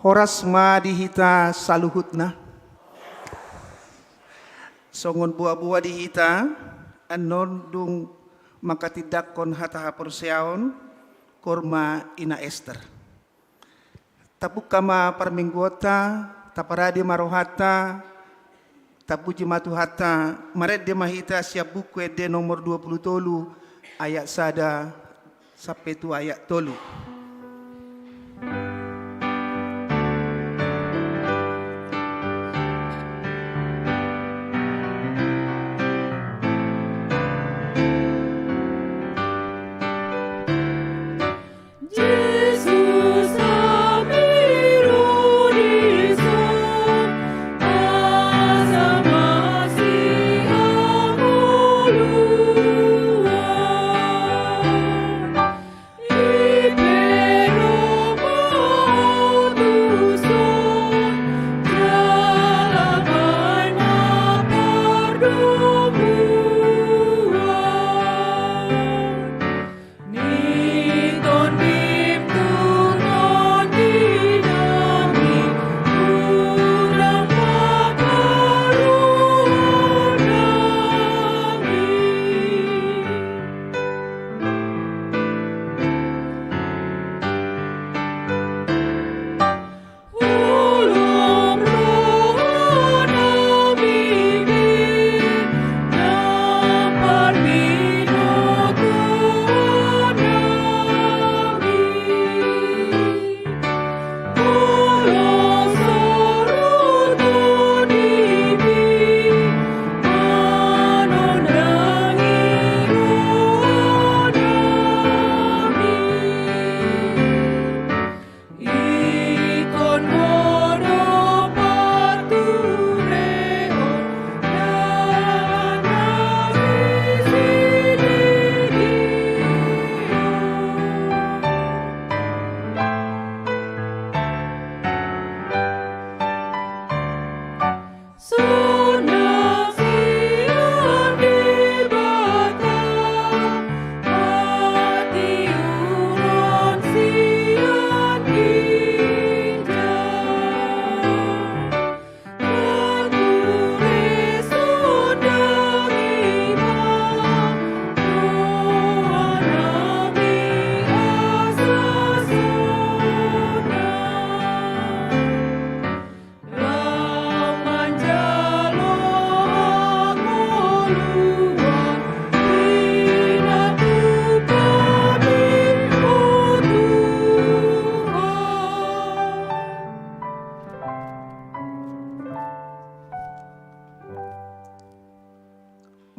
Horas ma dihita saluhutna. Songon buah-buah dihita anon dung makatidak-kon hata hapurseaon korma ina Esther. Tapuk kama parminggota taparadi marohata tapuji matuhata maret de mahita siap buku de nomor 20 tolu ayat sada sampai tu ayat tolu.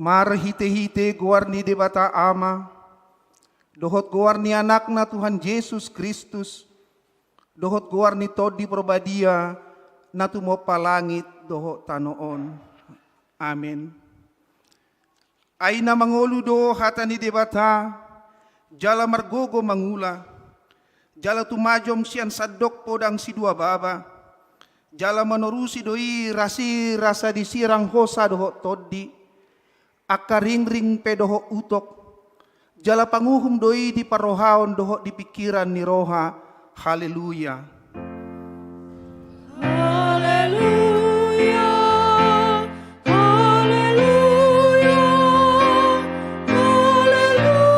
Mar hite-hite guarni debata ama, dohot guarni anakna Tuhan Yesus Kristus, dohot guarni todi probadia, natu mo palangit dohot tanoon. Amin. Aina mangolu do hatani debata, jala margogo mangula, jala tumajom sian sadok podang si dua baba, jala menorusi doi rasa disirang hosa dohot todi, akaring-ring pedoho utok, jala panguhum doi di parohaon doho di pikiran ni roha. Haleluya. Haleluya. Haleluya. Haleluya.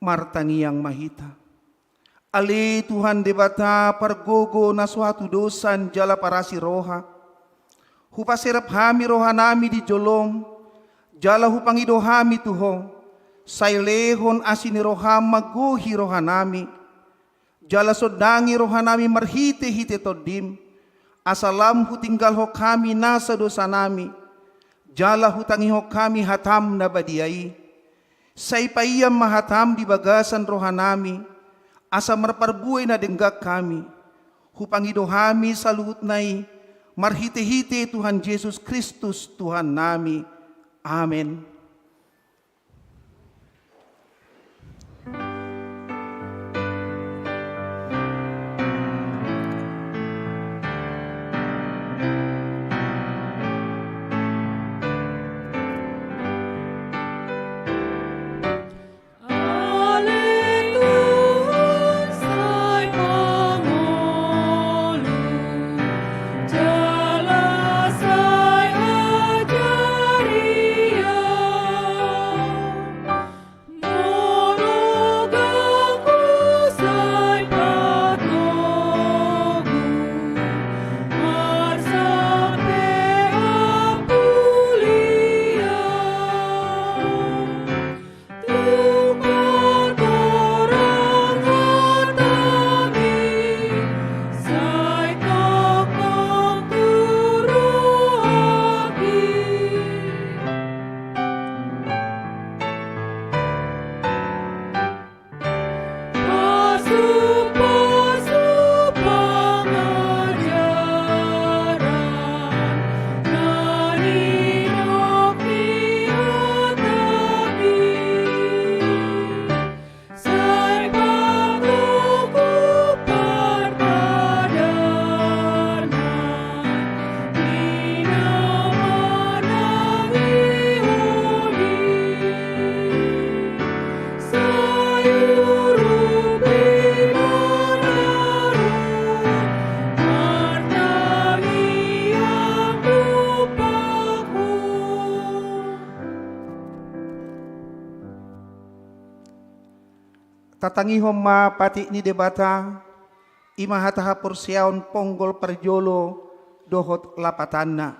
Martangiang mahita. Ali Tuhan debata pargogo na suatu dosan jala parasi roha. Hupasirap hami roha nami di jolong, jala hupangido hami tuho. Sailehon asini roha magohi roha nami. Jala sodangi roha nami marhite-hite todim. Asalam hutinggal ho kami nasa dosa nami. Jala hutangi ho kami hatam na badiai. Saipayam mahatam di bagasan roha nami. Asa marparbuay na denggak kami, hupangido hami sa luhut na'y, marhite-hite Tuhan Yesus Kristus Tuhan nami. Amen. Haleluya. Tatangihom ma pati ni debata, ima hataha porsiaon ponggol perjolo dohot lapatanna.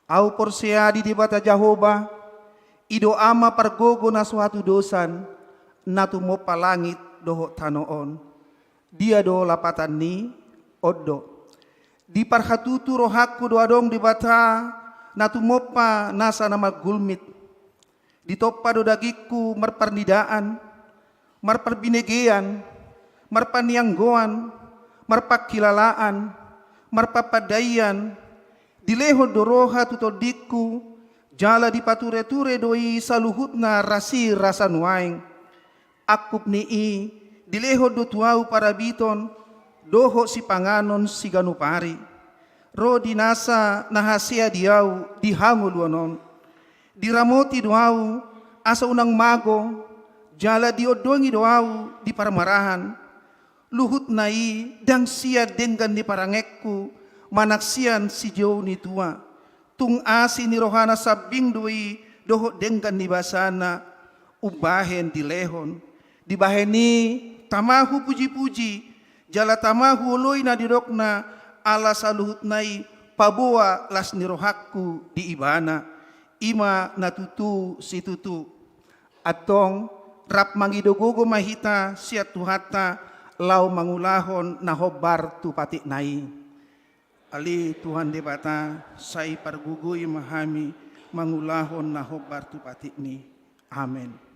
Au porsia di debata Jahoba, ido ama pergogo na suatu dosan, natu mo palangit dohot tanoon. Dia do lapatan ni oddo. Di parhatutu rohaku doadong debata, natu mopa nasa nama gulmit. Di topa do dagiku marparnidaan, marparbinegean, marpanianggoan, marpakilalaan, marpapadayan, dileho doroha tutodiku, jala di pature-ture doi saluhutna rasi rasan waing. Akup nii, dileho do tuau parabiton, doho si panganon si ganupari. Ro dinasa nahasia diau dihanguluanon. Diramoti doau, asa unang mago, jala diodongi doau di paramarahan. Luhut nai dang sia denggan di parangekku, manaksian si jauh ni tua. Tung asi ni rohana sabing dui doho denggan di basana, ubahen di lehon. Dibaheni tamahu puji-puji, jala tamahu uloi na didokna, ala saluhut nai paboa las ni rohakku di ibana. Ima natutu si tutu. Atong rap mangidogogo mahita siat tuhata, lau mangulahon na hobar tu pati nai. Ali Tuhan debata sai pargugui mahami mangulahon na hobar tu pati ni. Amen.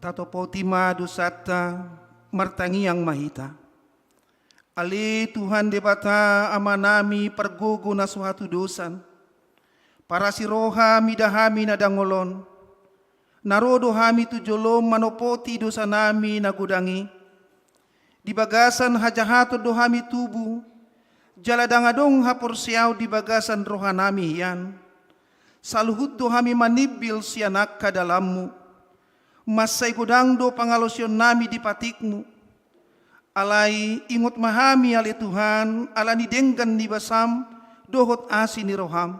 Tato potima dusata martangi yang mahita. Ali Tuhan debata amanami pergugu na suatu dosan. Para siroha midahami na dangolon. Narodo hami tujolom manopoti dosa nami na gudangi. Di bagasan hajahato dohami tubu. Jaladangadong haporsiaw di bagasan rohanami yan. Saluhut dohami manibil sianak kadalammu. Masay gudang do pangalosyon nami di patikmu. Alay ingot mahami ali Tuhan, ala ni denggan ni basam, dohot asi ni roham.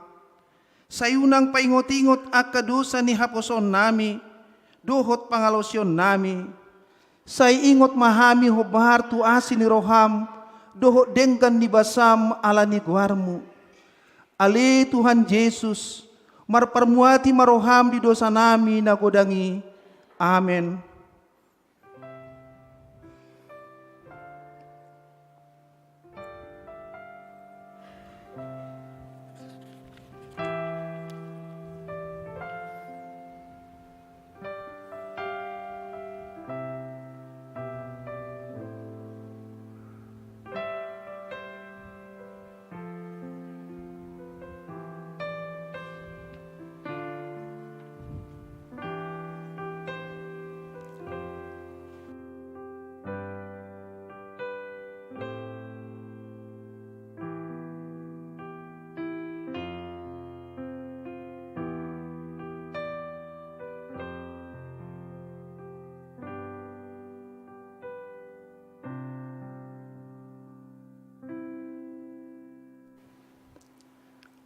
Sayunang paingot-ingot akadusa ni haposon nami, dohot pangalosyon nami. Say ingot mahami hobar tu asi ni roham, dohot denggan ni basam ala ni guarmu. Ali Tuhan Yesus, marparmuati maroham di dosa nami nagodangi. Amen.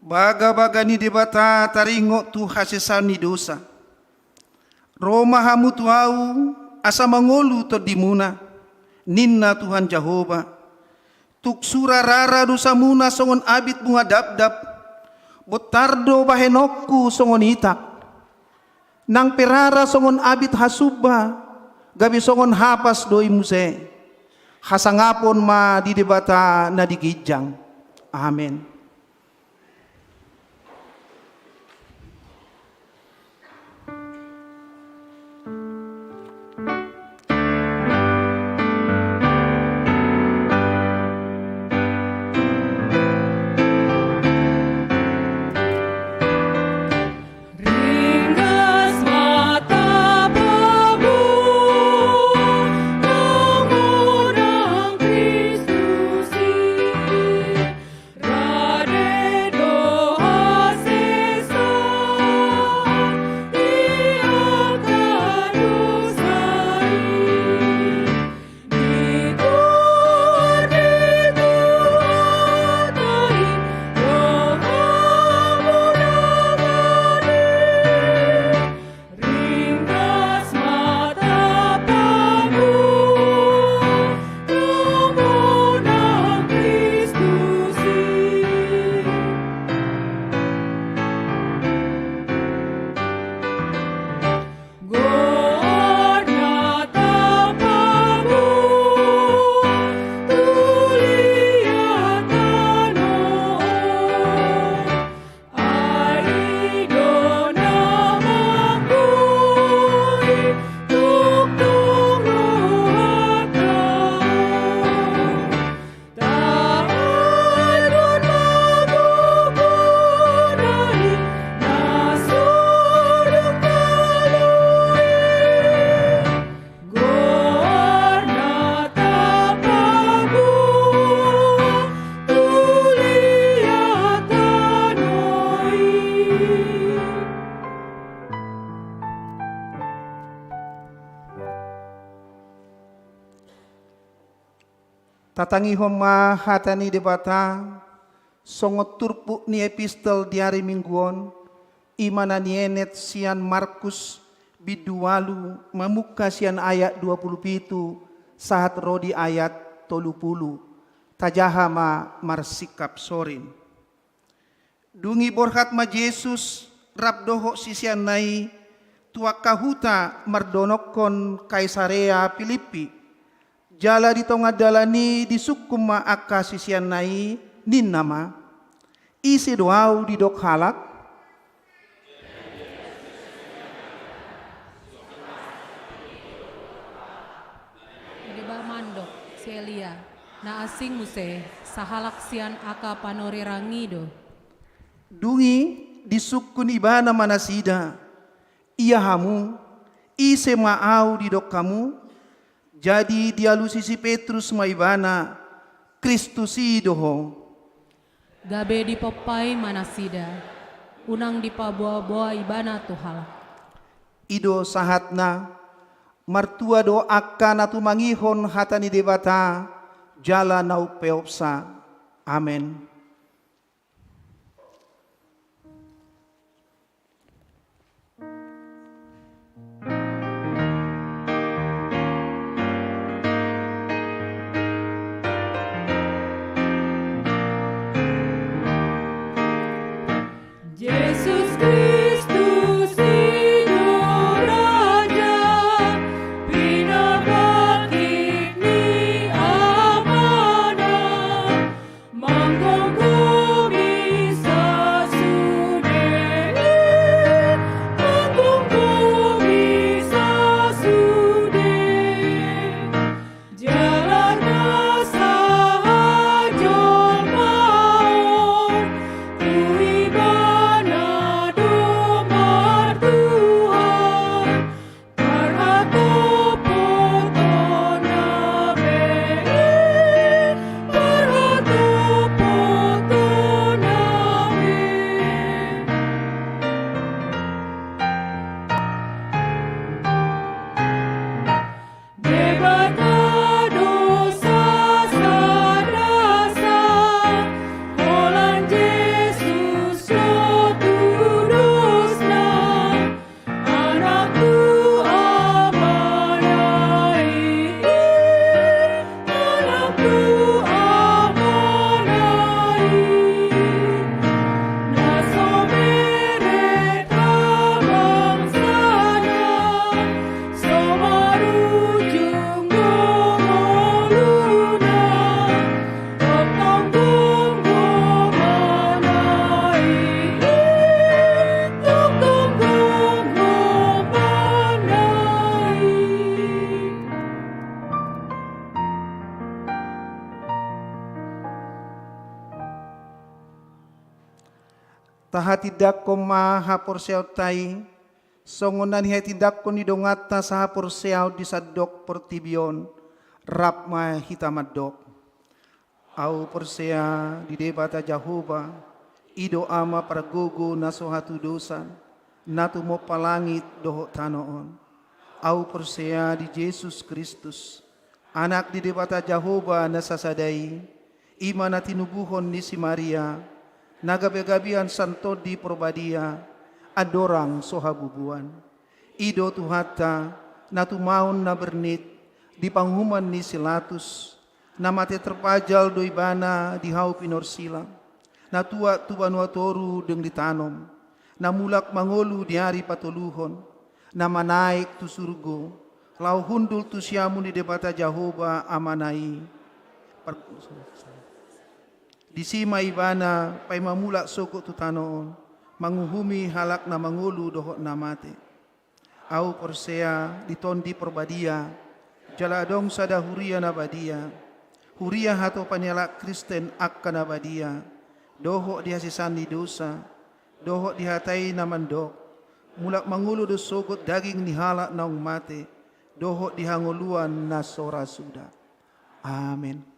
Baga-baga ni debata taringo tu hasesani dosa. Roma hamu tuau asa mangolu to dimuna. Ninna Tuhan Jehovah. Tuk sura rara dosa muna songon abit bunga dap-dap. Botardo bahenokku songon itak. Nang perara songon abit hasuba. Gabi songon hapas doi muse. Hasangapon ma di debata na digijang. Amen. Ringkas mata babu, mengundang Kristus rade doa sesa, ia kadusai, dikur dituatai, ringkas mata babu, mengundang Kristus. Gornya tapamu, tulia tano, aido namakui, tuk rohaka, taadun mabukunai, nasuruk kalui. Gorna tapamu, tulia tanoi. Tatangi homa hatani debata songot turpu ni epistel diari mingguon imana nienet sian Markus bidualu mamuka sian ayat 27 saat rodi ayat 30 tajahama marsikap sorin dungi borhat ma Yesus rabdoho sisian nai tua kahuta mardonokon Kaisarea Filipi jala di tonga dalani di sukuma akka sisian nai nin nama isi doau di dok halak Deba mandok Celia na asing muse sahalak sian aka panori rangido dungi di sukun ibana manasida ia hamu ise maau di dok kamu jadi dialusi si Petrus maibana Kristus idoho gabe di popai manasida unang di paboa-boa ibana tuhalak ido sahatna martua do akan atu mangihon hatani debata jala nau peopsa amen. Yesus Kristus Hidup Raja, pinabakik ni amanah, mangkong taha tidak ko maha porsiaw tay, songonan hiya tidak ko nidongata saha porsiaw di sadok portibion, rap ma hitamadok. Au porsia di debata Jehovah, ido ama paragogo na sohatu dosan, natu mo palangit doho tanoon. Au porsia di Jesus Kristus, anak di debata Jehovah na sasadai, ima na tinubuhon ni si Maria, nagabi-gabian santo di probadia, adorang sohabubuan. Ido tuhata, natumaon na bernit, di panghuman ni Silatus, na mati terpajal doi bana di hau pinorsila, na tua tubanua toru deng ditanom, na mulak mangolu di hari patuluhon, na manaik tu surgo, lau hundul tu siamu di debata Jehovah amanai. Di sima ibana pai mamulak soko tu tanoon, manguhumi halak na mangolu dohok na mate. Au porsea di tondi perbadia, jaladong sada huria na badia, huria hato panyalak Kristen akan abadia, dohok dihasisan di dosa, dohok dihatai na mandok, mulak mangulu do sogot daging nihalak naung mate, dohok dihanguluan na sora suda. Amin.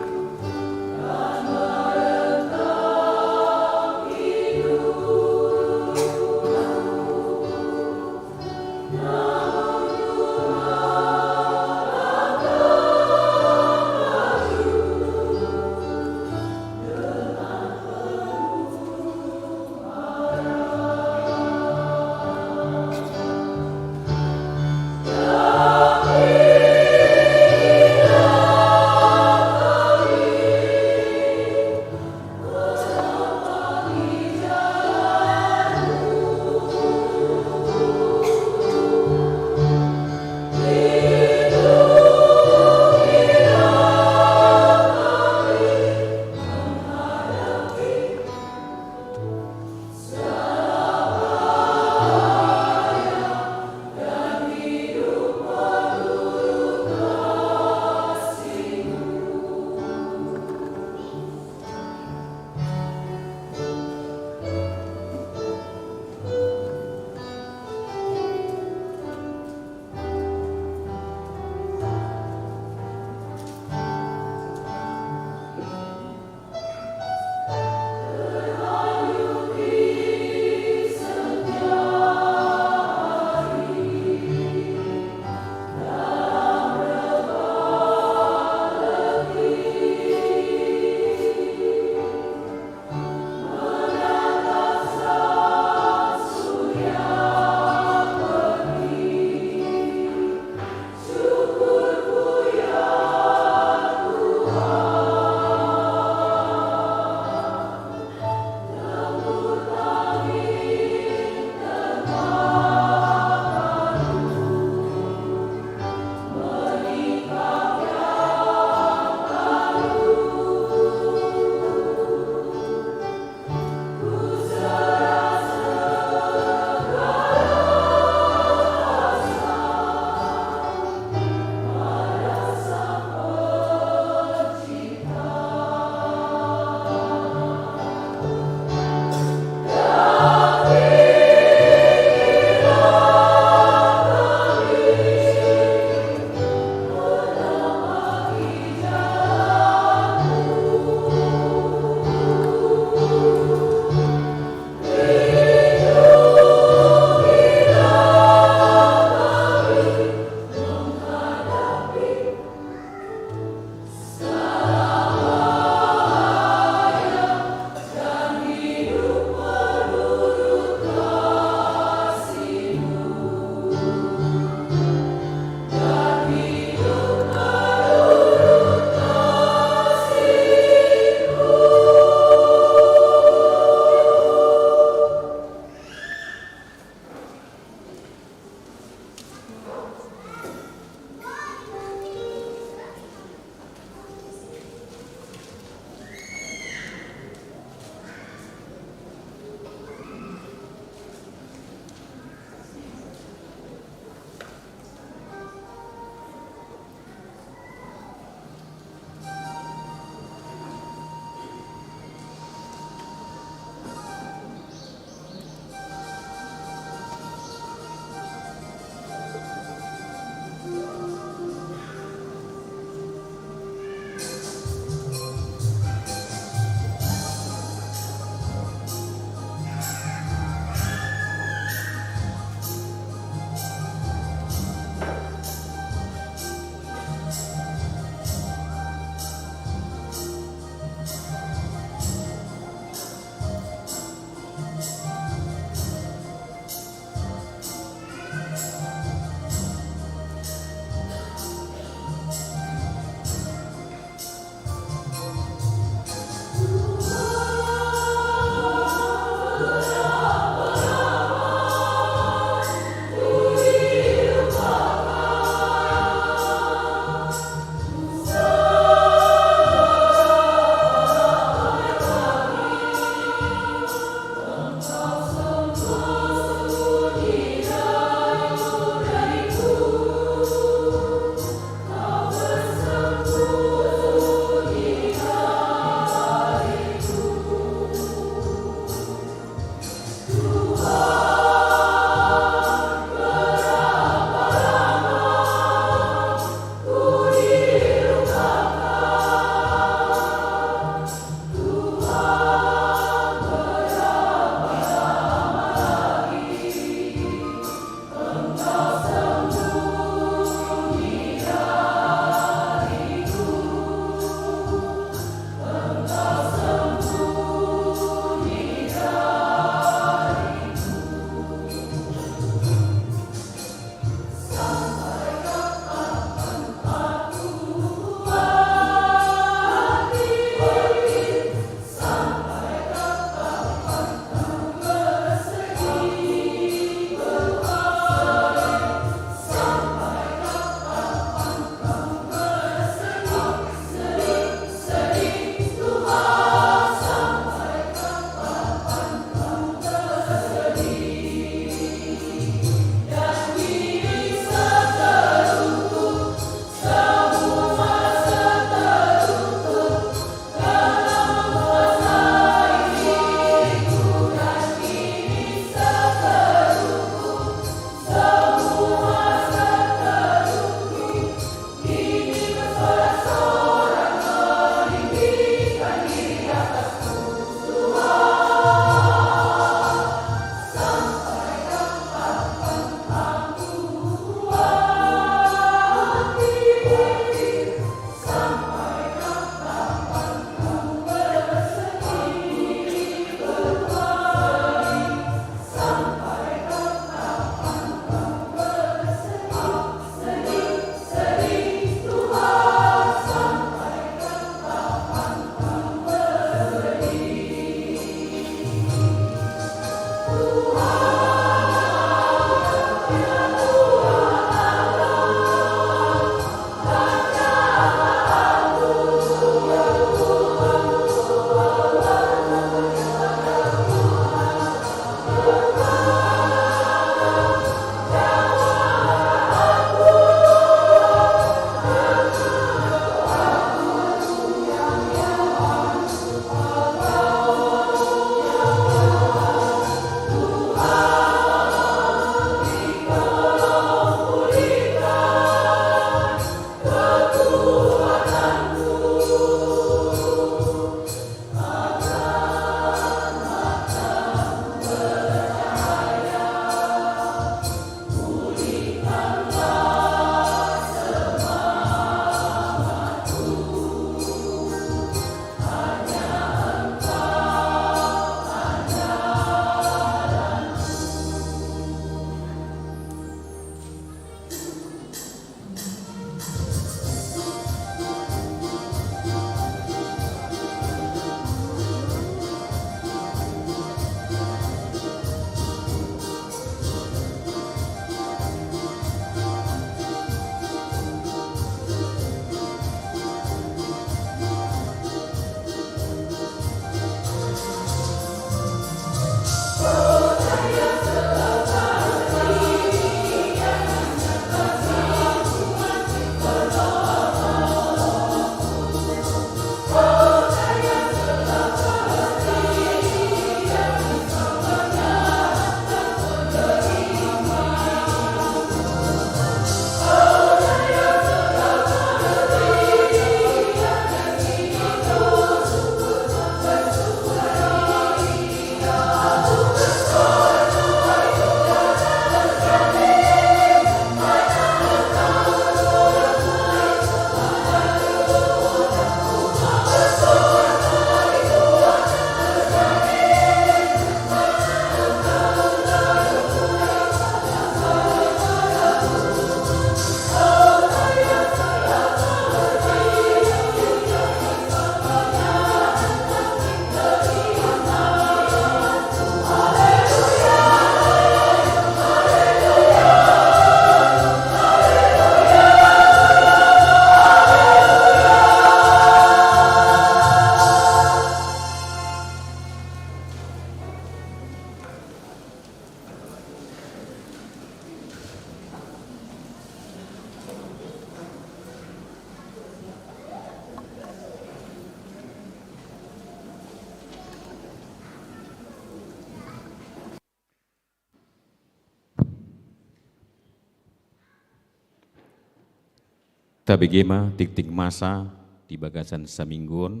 Tabegema tik-tik masa di bagasan samingguon,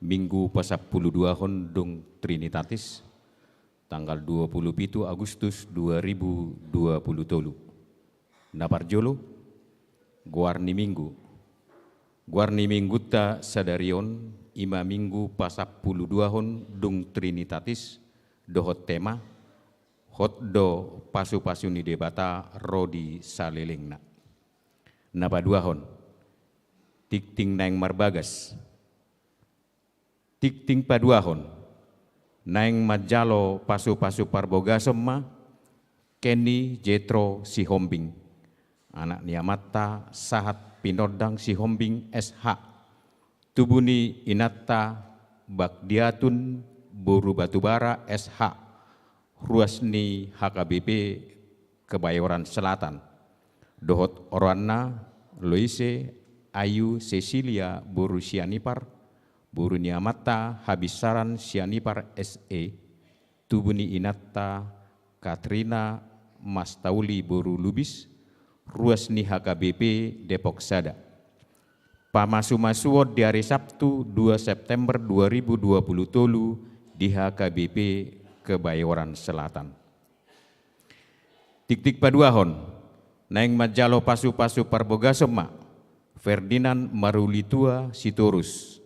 Minggu pasapuluh dua Hondong Trinitatis, tanggal 27 Agustus 2023. Naparjolo, Guarni Minggu ta sadarion, ima Minggu pasapuluh dua Hondong Trinitatis, dohot tema, hot do pasu-pasu ni debata rodi salelengna. Napaduahon, tikting naeng marbagas, tikting paduahon, naeng majalo pasu-pasu parbogasem Kenny Jetro Sihombing, anak niamata sahat pinodang Sihombing SH, tubuni inatta Bagdiatun Buru Batubara SH, Ruasni HKBP Kebayoran Selatan. Dohot Orwana, Loise, Ayu, Cecilia, Buru Sianipar, Buru Niamata, Habisaran Sianipar SE, Tubuni Inatta, Katrina, Mastauli, Buru Lubis, Ruasni HKBP Depok Sada. Pamasu-masuot di hari Sabtu 2 September 2020 di HKBP Kebayoran Selatan. Tik-tik paduahon, naeng majalo pasu-pasu parbogasema Ferdinand Marulitua Sitorus,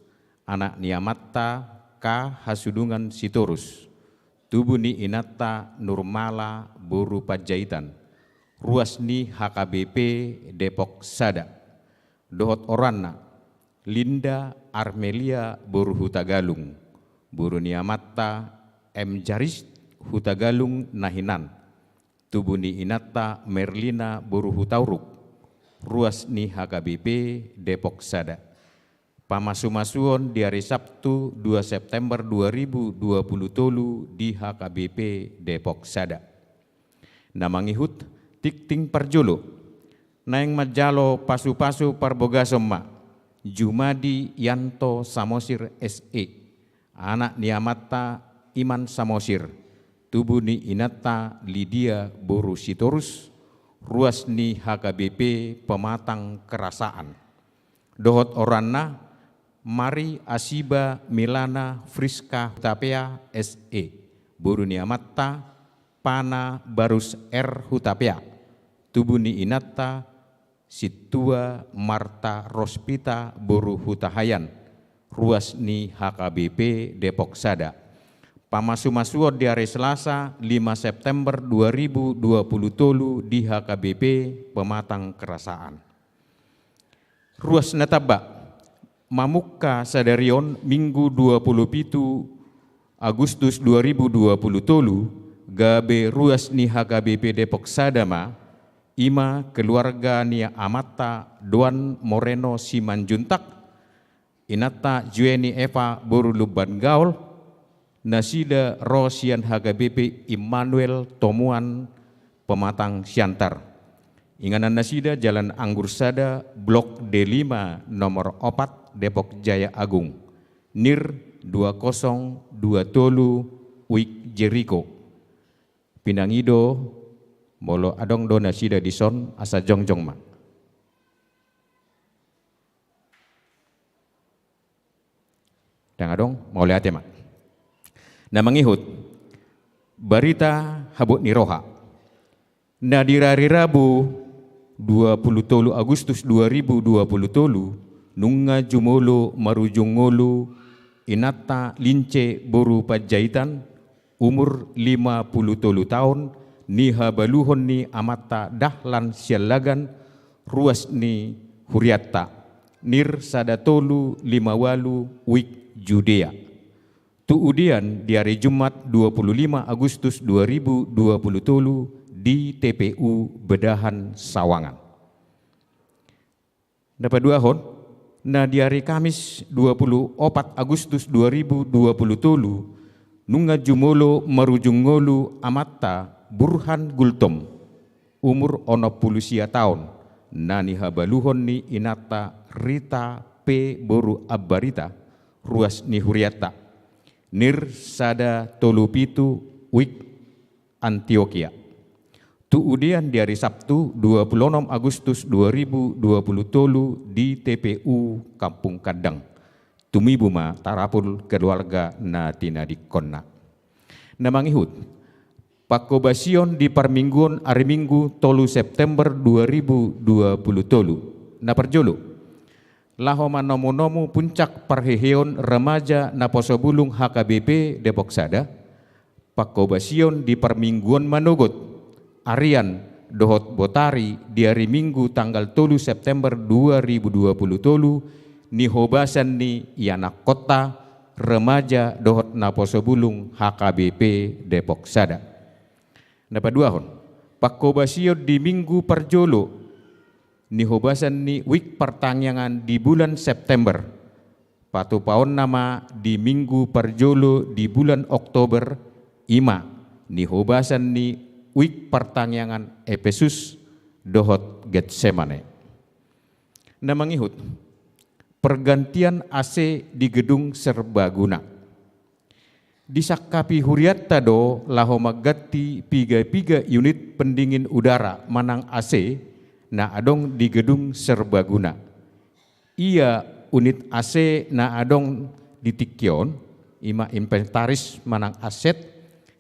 anak niamatta K Hasudungan Sitorus, tubuni inatta Nurmala Buru Pajaitan, Ruasni HKBP Depok Sada. Dohot Oranna Linda Armelia Buru Hutagalung, Buru niamatta M Jaris Hutagalung Nahinan, Tubuni Inata Merlina Boru Hutauruk, Ruas ni HKBP Depok Sada. Pamasu-masuon di hari Sabtu 2 September 2020 di HKBP Depok Sada. Namangihut tikting parjolo, naeng majalo pasu-pasu parboga somma, Jumadi Yanto Samosir SE, anak niamata Iman Samosir, Tubuni Inata Lydia Boru Sitorus, Ruas ni HKBP Pematang Kerasaan. Dohot Oranna Mari Asiba Milana Friska Hutapea SE, Boru niamata Pana Barus R Hutapea, Tubuni Inata Situa Marta Rospita Boru Hutahayan, Ruas ni HKBP Depok Sada. Pamasu-masuon di hari Selasa 5 September 2020 di HKBP Pematang Kerasaan. Ruas nataba Mamuka Sadarion Minggu 27 Agustus 2020 gabe ruas ni HKBP Depok Sadama ima keluarga nia amata Doan Moreno Simanjuntak, Inata Jueni Eva Boru Luban Gaul, Nasida Rosian HKBP Immanuel Tomuan Pematang Siantar. Inganan Nasida Jalan Anggur Sada Blok D5 nomor 4 Depok Jaya Agung, NIR 2027 Wik Jericho. Pinangido molo adong do Nasida dison asa jongjong ma. Dan adong mau lihat ya mak. Na mangihut barita habut niroha. Na di hari Rabu 23 Agustus 2020 nunga jumolo marujungolo Inata Lince Boru Pajaitan umur 50 tahun niha baluhon ni amata dahlan sialagan ruas ni huriatta nir sadatolu 58 wik Judea. Tuudian di hari Jumat 25 Agustus 2020 di TPU Bedahan Sawangan. Dapat dua hon, nah di hari Kamis 24 Agustus 2020 nunga jumolo marujungolu amata Burhan Gultom umur 60 tahun nani habaluhon ni Inata Rita P Boru Abbarita ruas ni huriata nir sada tolupitu wik Antioquia. Tuudian di hari Sabtu 26 Agustus 2020 di TPU Kampung Kadang tumibuma tarapul keluarga na tinadikonna. Namangihut pakobasion di parmingguan hari Minggu 3 September 2020 na perjolo lahoma nomu-nomu puncak parheheon remaja na posobulung HKBP Depok Sada pakobasion di parmingguan manogot Arian dohot botari di hari Minggu tanggal 3 September 2020 ni hobasan ni yanak kota remaja dohot na posobulung HKBP Depok Sada. Dapat dua hon pakobasio di Minggu Parjolo ni hobasan ni wik pertangyangan di bulan September patu paon nama di Minggu Parjolo di bulan Oktober ima ni hobasan ni wik pertangyangan Efesus dohot Getsemane. Namangihut pergantian AC di gedung serbaguna disakapi huriat tado lahomagati piga-piga unit pendingin udara manang AC na adong di gedung serbaguna. Ia unit AC na adong di Tikyon ima inventaris manang aset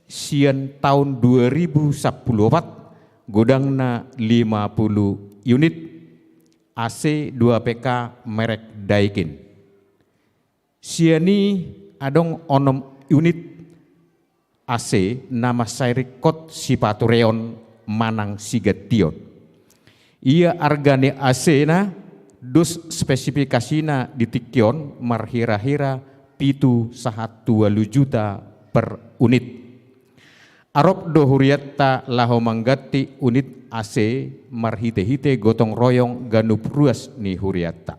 sian tahun 2014 godang na 50 unit AC 2PK merek Daikin. Siani adong onom unit AC nama Sairikot Sipatureon manang Sigation. Ia argane AC na dus spesifikasina di Tikyon marhira-hira pitu 1 juta per unit. Arop do huriatta laho manggati unit AC marhite-hite gotong royong ganup ruas ni huriatta.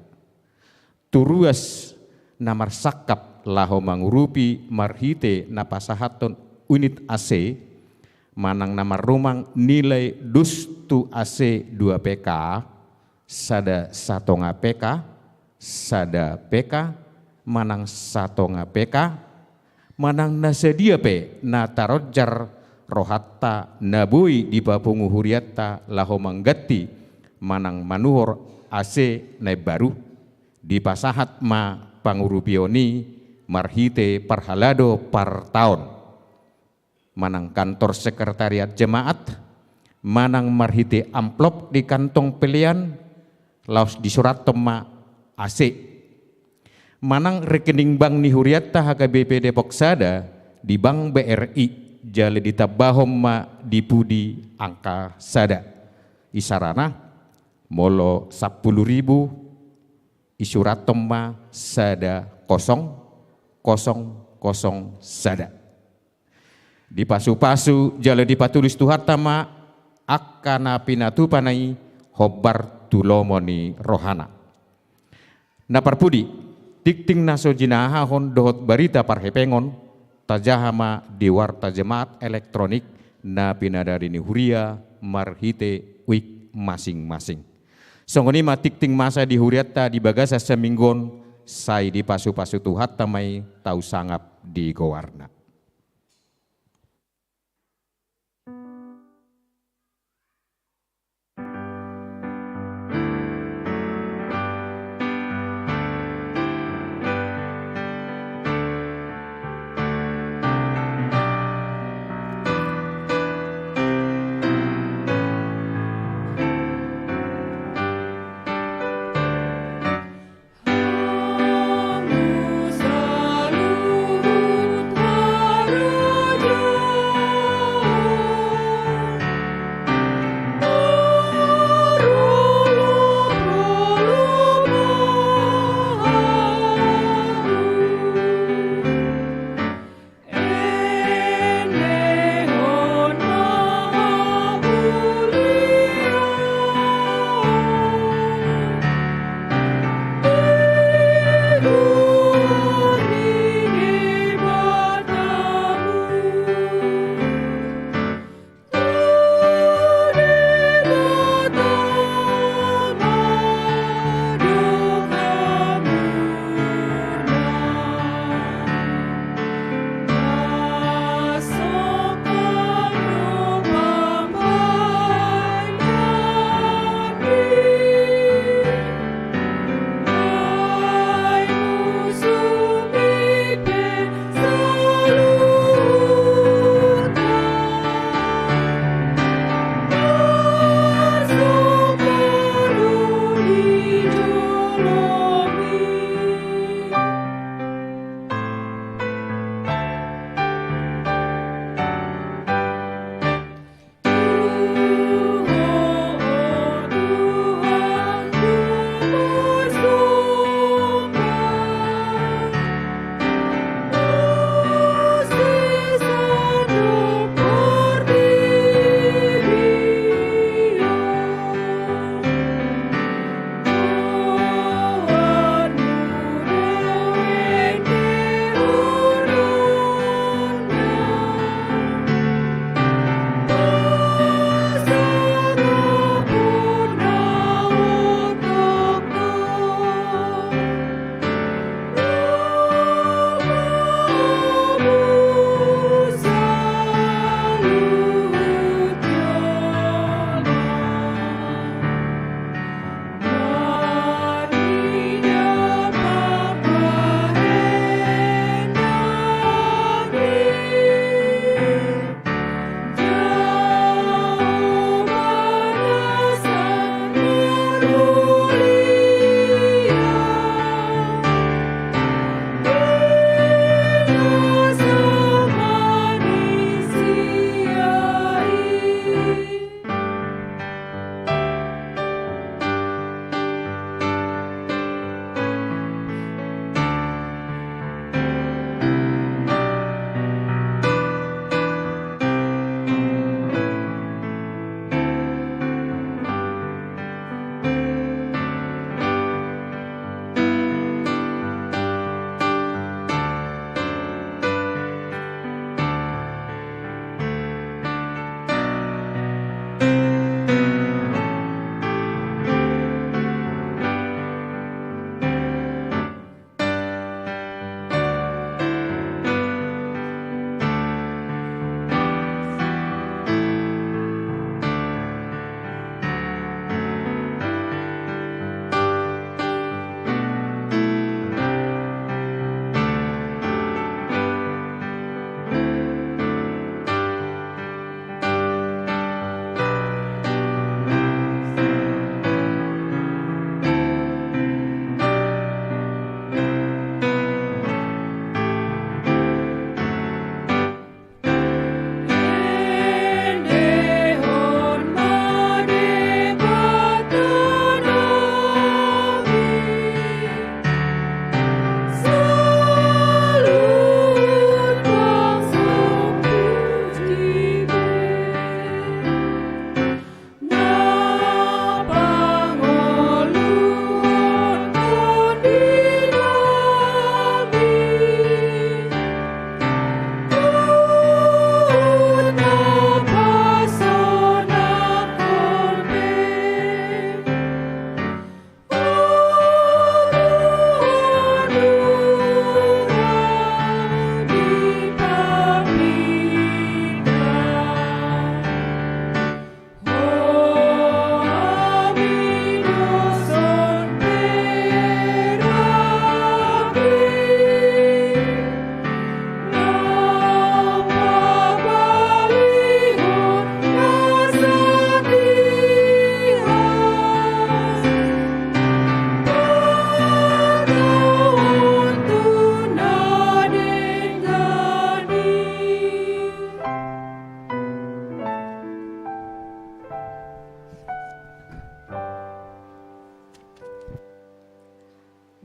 Turuas namar sakap laho mangurupi marhite napasahaton unit AC manang namar rumang nilai dustu AC 2 PK sada 1,5 PK sada PK manang 1,5 PK manang nasedia pe na tarojar rohatta nabui di papungu huriatta laho manggati manang manuhor AC na baru di pasahat ma pangurupioni marhite parhalado par tahun manang kantor sekretariat jemaat manang marhite amplop di kantong pilihan laos di surat tema AC manang rekening bank ni huriatta HKBP Depok Sada di Bank BRI jale ditabahom ma dipudi angka sada isarana molo 10.000 isurat ma sada 000 sada di pasu-pasu jale dipatulis tuhatta ma akana pinatu panai hobar tulomoni rohana na parpudi tikting naso jinaha hon dohot barita parhepengon tajahama di warta jemaat elektronik na pinadarini huria marhite wik masing-masing. Songoni matikting masa di huriatta di bagasa seminggon sai di pasu-pasu tuhat tamai tau sangap di gowarna. Hamu saluhur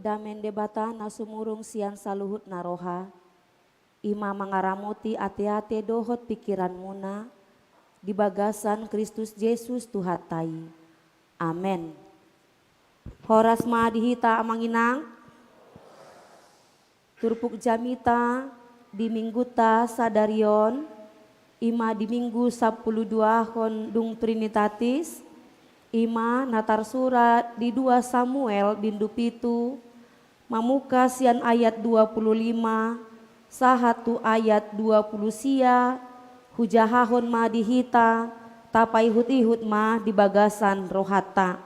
damen debata na sumurung sian saluhut naroha. Ima mangaramuti ate-ate dohot pikiran muna di bagasan Kristus Yesus Tuhatai. Amen. Horas ma dihita amanginang turpuk jamita di mingguta sadarion ima di minggu 12 hon dung Trinitatis ima natar surat di 2 Samuel bindu pitu mamuka sian ayat 25 sahatu ayat 20 sia hujahahon ma dihita tapai hut-ihut ma di bagasan rohata.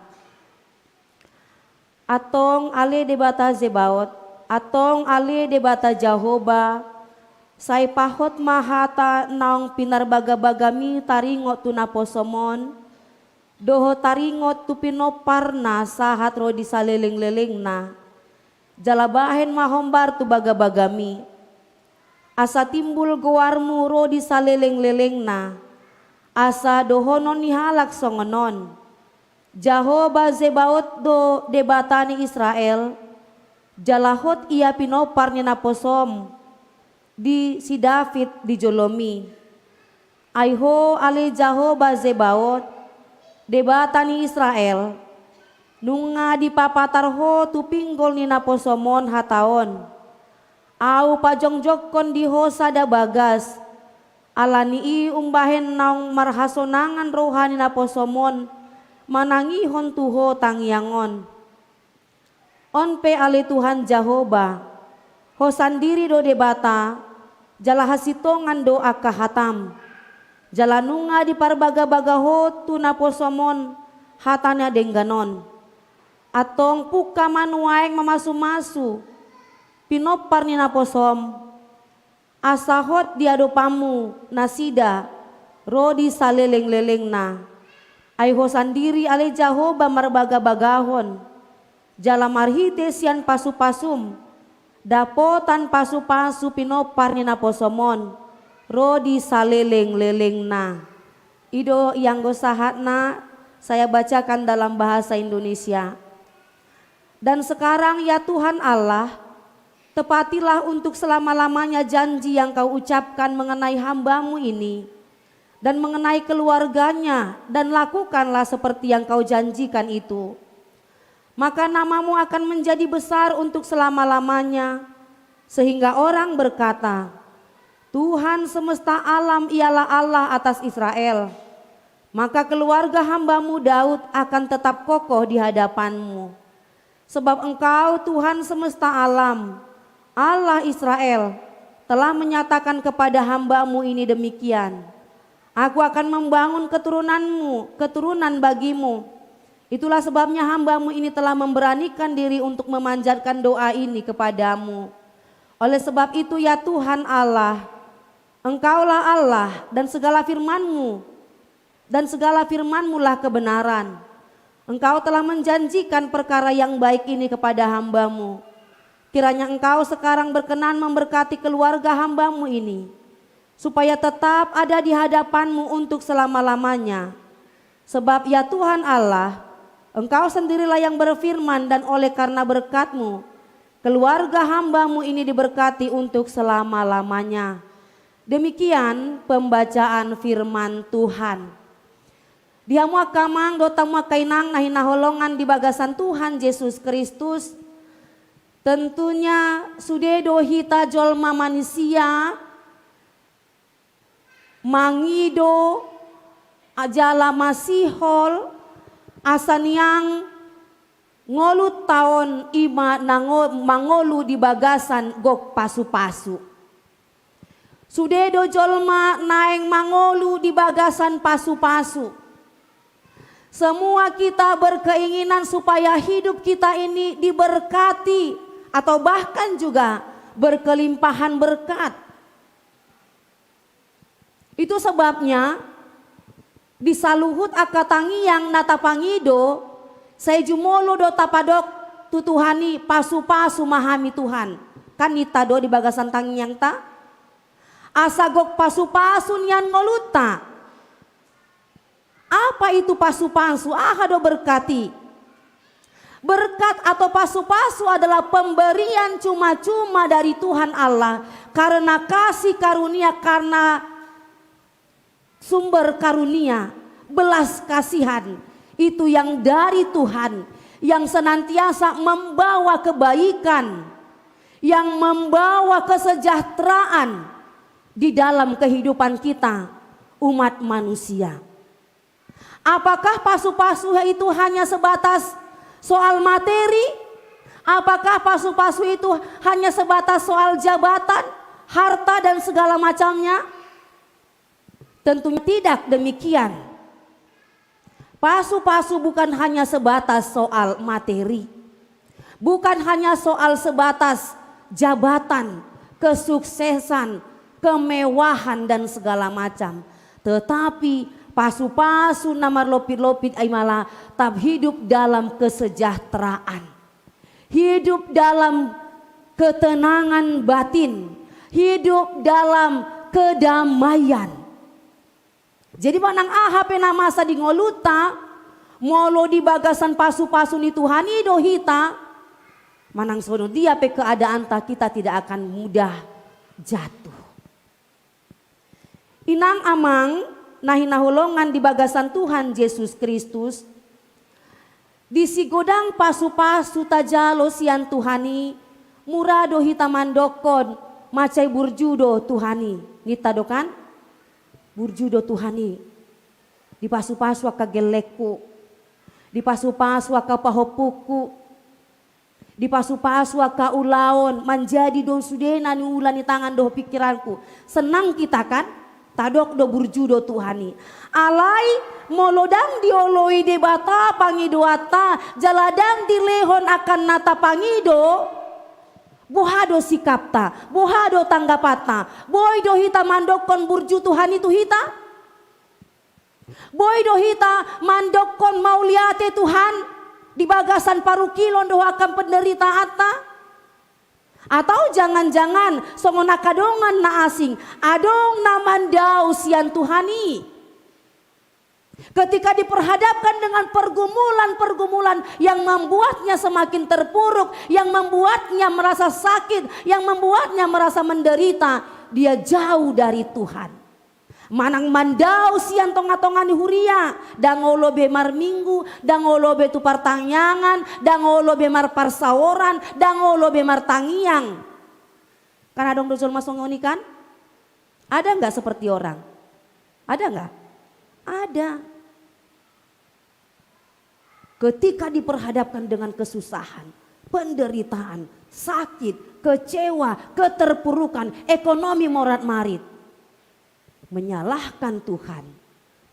Atong ale debata Zebaot, atong ale debata Jahoba, say pahot mahata naong pinarbaga-bagami taringot tu naposomon, doho taringot tu pinoparna sahat ro di saleleng-leleng na, jalabahen mahombar tu baga-bagami, asa timbul gowarmu ro di saleleng-leleng na, asa dohonon nihalak songonon, Jahoba Zebaot do debatani Israel, jalahot ia pinopar ni naposom di si David di jolomi. Aiho ale Jahoba Zebaot debatani Israel, nunga di papatarho tu pinggol ni naposomon hataon. Au pajongjokon di hosada bagas, alani umbahen naung marhasonangan rohani naposomon, manangihon tuho tangyangon. Onpe ale Tuhan Jahoba, ho sandiri do debata, jala hasitongan do akahatam, jala nunga di parbaga-baga ho tu naposomon hatanya dengganon. Atong puka manuaeng mamasu-masu, pinopar ni naposom, asahot diadopamu nasida, rodi saleleng-leleng na. Aiho sandiri ale Jahoba marbaga-bagahon, jala marhite sian pasu-pasum, dapotan pasu-pasu pinopar ni naposomon, rodi saleleng-leleng na. Ido yang gosahatna saya bacakan dalam bahasa Indonesia. Dan sekarang ya Tuhan Allah, tepatilah untuk selama-lamanya janji yang kau ucapkan mengenai hamba-Mu ini, dan mengenai keluarganya, dan lakukanlah seperti yang kau janjikan itu. Maka nama-Mu akan menjadi besar untuk selama-lamanya, sehingga orang berkata, Tuhan semesta alam ialah Allah atas Israel. Maka keluarga hamba-Mu Daud akan tetap kokoh di hadapan-Mu. Sebab Engkau Tuhan semesta alam, Allah Israel, telah menyatakan kepada hamba-Mu ini demikian, Aku akan membangun keturunan bagimu. Itulah sebabnya hamba-Mu ini telah memberanikan diri untuk memanjatkan doa ini kepadamu. Oleh sebab itu ya Tuhan Allah, Engkaulah Allah dan segala firman-Mu lah kebenaran. Engkau telah menjanjikan perkara yang baik ini kepada hamba-Mu. Kiranya Engkau sekarang berkenan memberkati keluarga hamba-Mu ini, supaya tetap ada di hadapan-Mu untuk selama-lamanya. Sebab ya Tuhan Allah, Engkau sendirilah yang berfirman, dan oleh karena berkat-Mu, keluarga hamba-Mu ini diberkati untuk selama-lamanya. Demikian pembacaan firman Tuhan. Dia muakamang dota muakainang nahina holongan di bagasan Tuhan Yesus Kristus. Tentunya sudedo hita jolma manusia, mangido ajala masihol asaniang ngolut taon ima mangolu di bagasan gok pasu-pasu. Sudedo jolma naeng mangolu di bagasan pasu-pasu. Semua kita berkeinginan supaya hidup kita ini diberkati atau bahkan juga berkelimpahan berkat. Itu sebabnya di saluhut akatangi yang natapangido saya jumolo do tapadok tutuhani pasu-pasu mahami Tuhan. Kan itado di bagasan tangi yang ta asagok pasu-pasu nian ngoluta. Apa itu pasu-pasu? Do berkati. Berkat atau pasu-pasu adalah pemberian cuma-cuma dari Tuhan Allah karena kasih karunia, karena sumber karunia, belas kasihan itu yang dari Tuhan, yang senantiasa membawa kebaikan, yang membawa kesejahteraan di dalam kehidupan kita umat manusia. Apakah pasu-pasu itu hanya sebatas soal materi? Apakah pasu-pasu itu hanya sebatas soal jabatan, harta dan segala macamnya? Tentunya tidak demikian. Pasu-pasu bukan hanya sebatas soal materi, bukan hanya soal sebatas jabatan, kesuksesan, kemewahan dan segala macam, tetapi pasu-pasu namar lopit-lopit aimala tab hidup dalam kesejahteraan, hidup dalam ketenangan batin, hidup dalam kedamaian. Jadi manang ahap na masa di ngoluta, molo di bagasan pasu-pasu ni Tuhani dohita, manang sono dia pe keadaan ta kita tidak akan mudah jatuh. Inang amang nahi nahulongan di bagasan Tuhan Yesus Kristus, di sigodang pasu-pasu tajalo sian Tuhani, murado hitamandokon macai burjudo Tuhani, nitadokan burjudo Tuhani, di pasu-pasu ka geleku, di pasu-pasu ka pahopuku, di pasu-pasu ka ulaon, menjadi do sudena ni ulan di tangan do pikiranku. Senang kita kan? Tadok do burjudo Tuhani. Alai molodang dioloi debata pangidoata, jaladang dilehon akan nata pangido, bohado sikapta, bohado tanggapata, boy do hita mandokon burju Tuhani tu hita, boy do hita mandokon mauliate Tuhan, di bagasan parukilon do akan penderita ata. Atau jangan-jangan songona kadongan na asing, adong namandau sian Tuhani. Ketika diperhadapkan dengan pergumulan-pergumulan yang membuatnya semakin terpuruk, yang membuatnya merasa sakit, yang membuatnya merasa menderita, dia jauh dari Tuhan. Manang mandau sian tonga-tonga ni huria, dangolo be mar minggu, dangolo be tu partangyangan, dangolo be mar parsaoran, dangolo be mar tangiang. Kan adong dosul masongoni kan? Ada enggak seperti orang? Ada enggak? Ada. Ketika diperhadapkan dengan kesusahan, penderitaan, sakit, kecewa, keterpurukan, ekonomi morat-marit, menyalahkan Tuhan,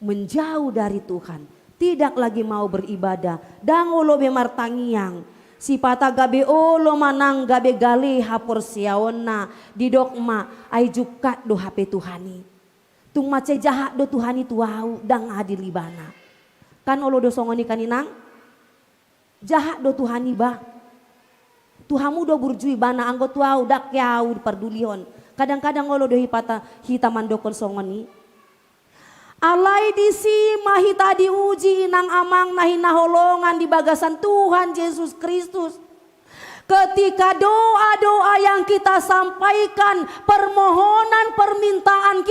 menjauh dari Tuhan, tidak lagi mau beribadah, dangolo be martangiang, sipata gabe olo manang gabe gale hapor siaona didokma ai jukat do hape Tuhani. Tung mace jahat do Tuhani tuau dang adil libana. Kan olo do songoni kaninang, jahat do Tuhani ba. Tuhamu do burjui bana anggo tuau dak yau perdulihon. Kadang-kadang ngolo dohi pata hita mandokon songoni. Alai disi mahita diuji nang amang nahi naholongan di bagasan Tuhan Yesus Kristus. Ketika doa-doa yang kita sampaikan, permohonan permintaan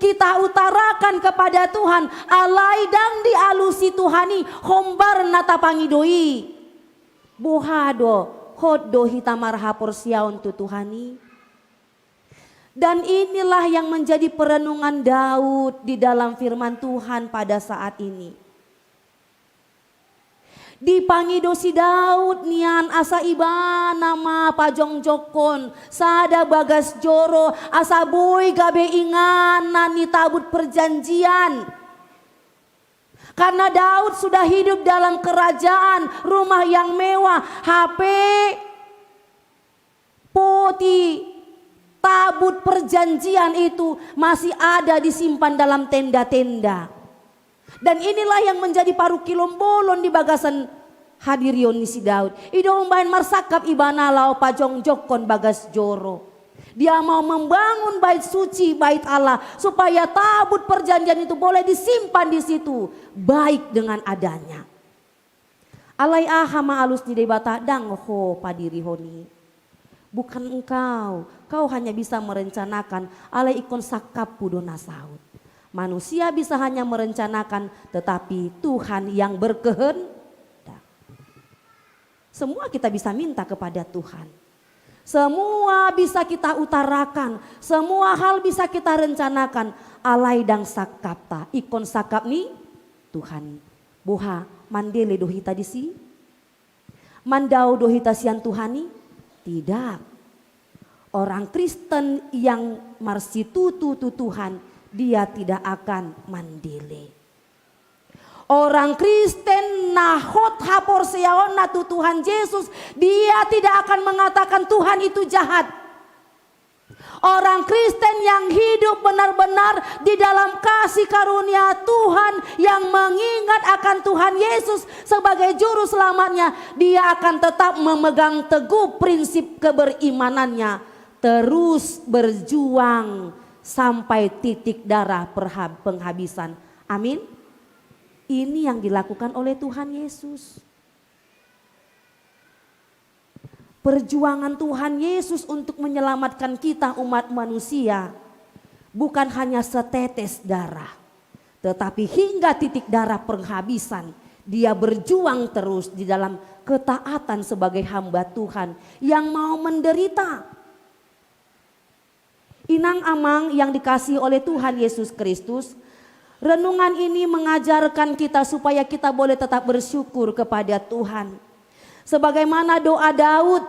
kita utarakan kepada Tuhan, alai dang dialusi Tuhani hombar nata pangidoi. Bohado hodo hita marhapor siaon tu Tuhani. Dan inilah yang menjadi perenungan Daud di dalam firman Tuhan pada saat ini. Dipangido si Daud nian asa iba nama pajong jokon, sada bagas joro, asa boy gabe inganan ni tabut perjanjian. Karena Daud sudah hidup dalam kerajaan, rumah yang mewah, HP, poti, tabut perjanjian itu masih ada disimpan dalam tenda-tenda. Dan inilah yang menjadi paru kilombolon di bagasan hadirion ni si Daud. Ido umbahin marsakap ibana lau pajong jokon bagas joro. Dia mau membangun bait suci, bait Allah, supaya tabut perjanjian itu boleh disimpan di situ, baik dengan adanya. Alai hama alus ni debata dang ho padiri honi. Bukan engkau, kau hanya bisa merencanakan alai ikon sakap pudona saud. Manusia bisa hanya merencanakan, tetapi Tuhan yang berkehendak. Semua kita bisa minta kepada Tuhan. Semua bisa kita utarakan, semua hal bisa kita rencanakan. Alai dang sakapta, ikon sakap ni Tuhan. Buha mandele dohita disi, mandau dohita sian Tuhani, tidak. Orang Kristen yang marsitutu Tuhan, dia tidak akan mandele. Orang Kristen nahot hapor seaon na Tuhan Yesus, dia tidak akan mengatakan Tuhan itu jahat. Orang Kristen yang hidup benar-benar di dalam kasih karunia Tuhan, yang mengingat akan Tuhan Yesus sebagai juru selamatnya, dia akan tetap memegang teguh prinsip keberimanannya, terus berjuang sampai titik darah penghabisan. Amin. Ini yang dilakukan oleh Tuhan Yesus. Perjuangan Tuhan Yesus untuk menyelamatkan kita umat manusia bukan hanya setetes darah, tetapi hingga titik darah penghabisan. Dia berjuang terus di dalam ketaatan sebagai hamba Tuhan yang mau menderita. Inang amang yang dikasihi oleh Tuhan Yesus Kristus, renungan ini mengajarkan kita supaya kita boleh tetap bersyukur kepada Tuhan. Sebagaimana doa Daud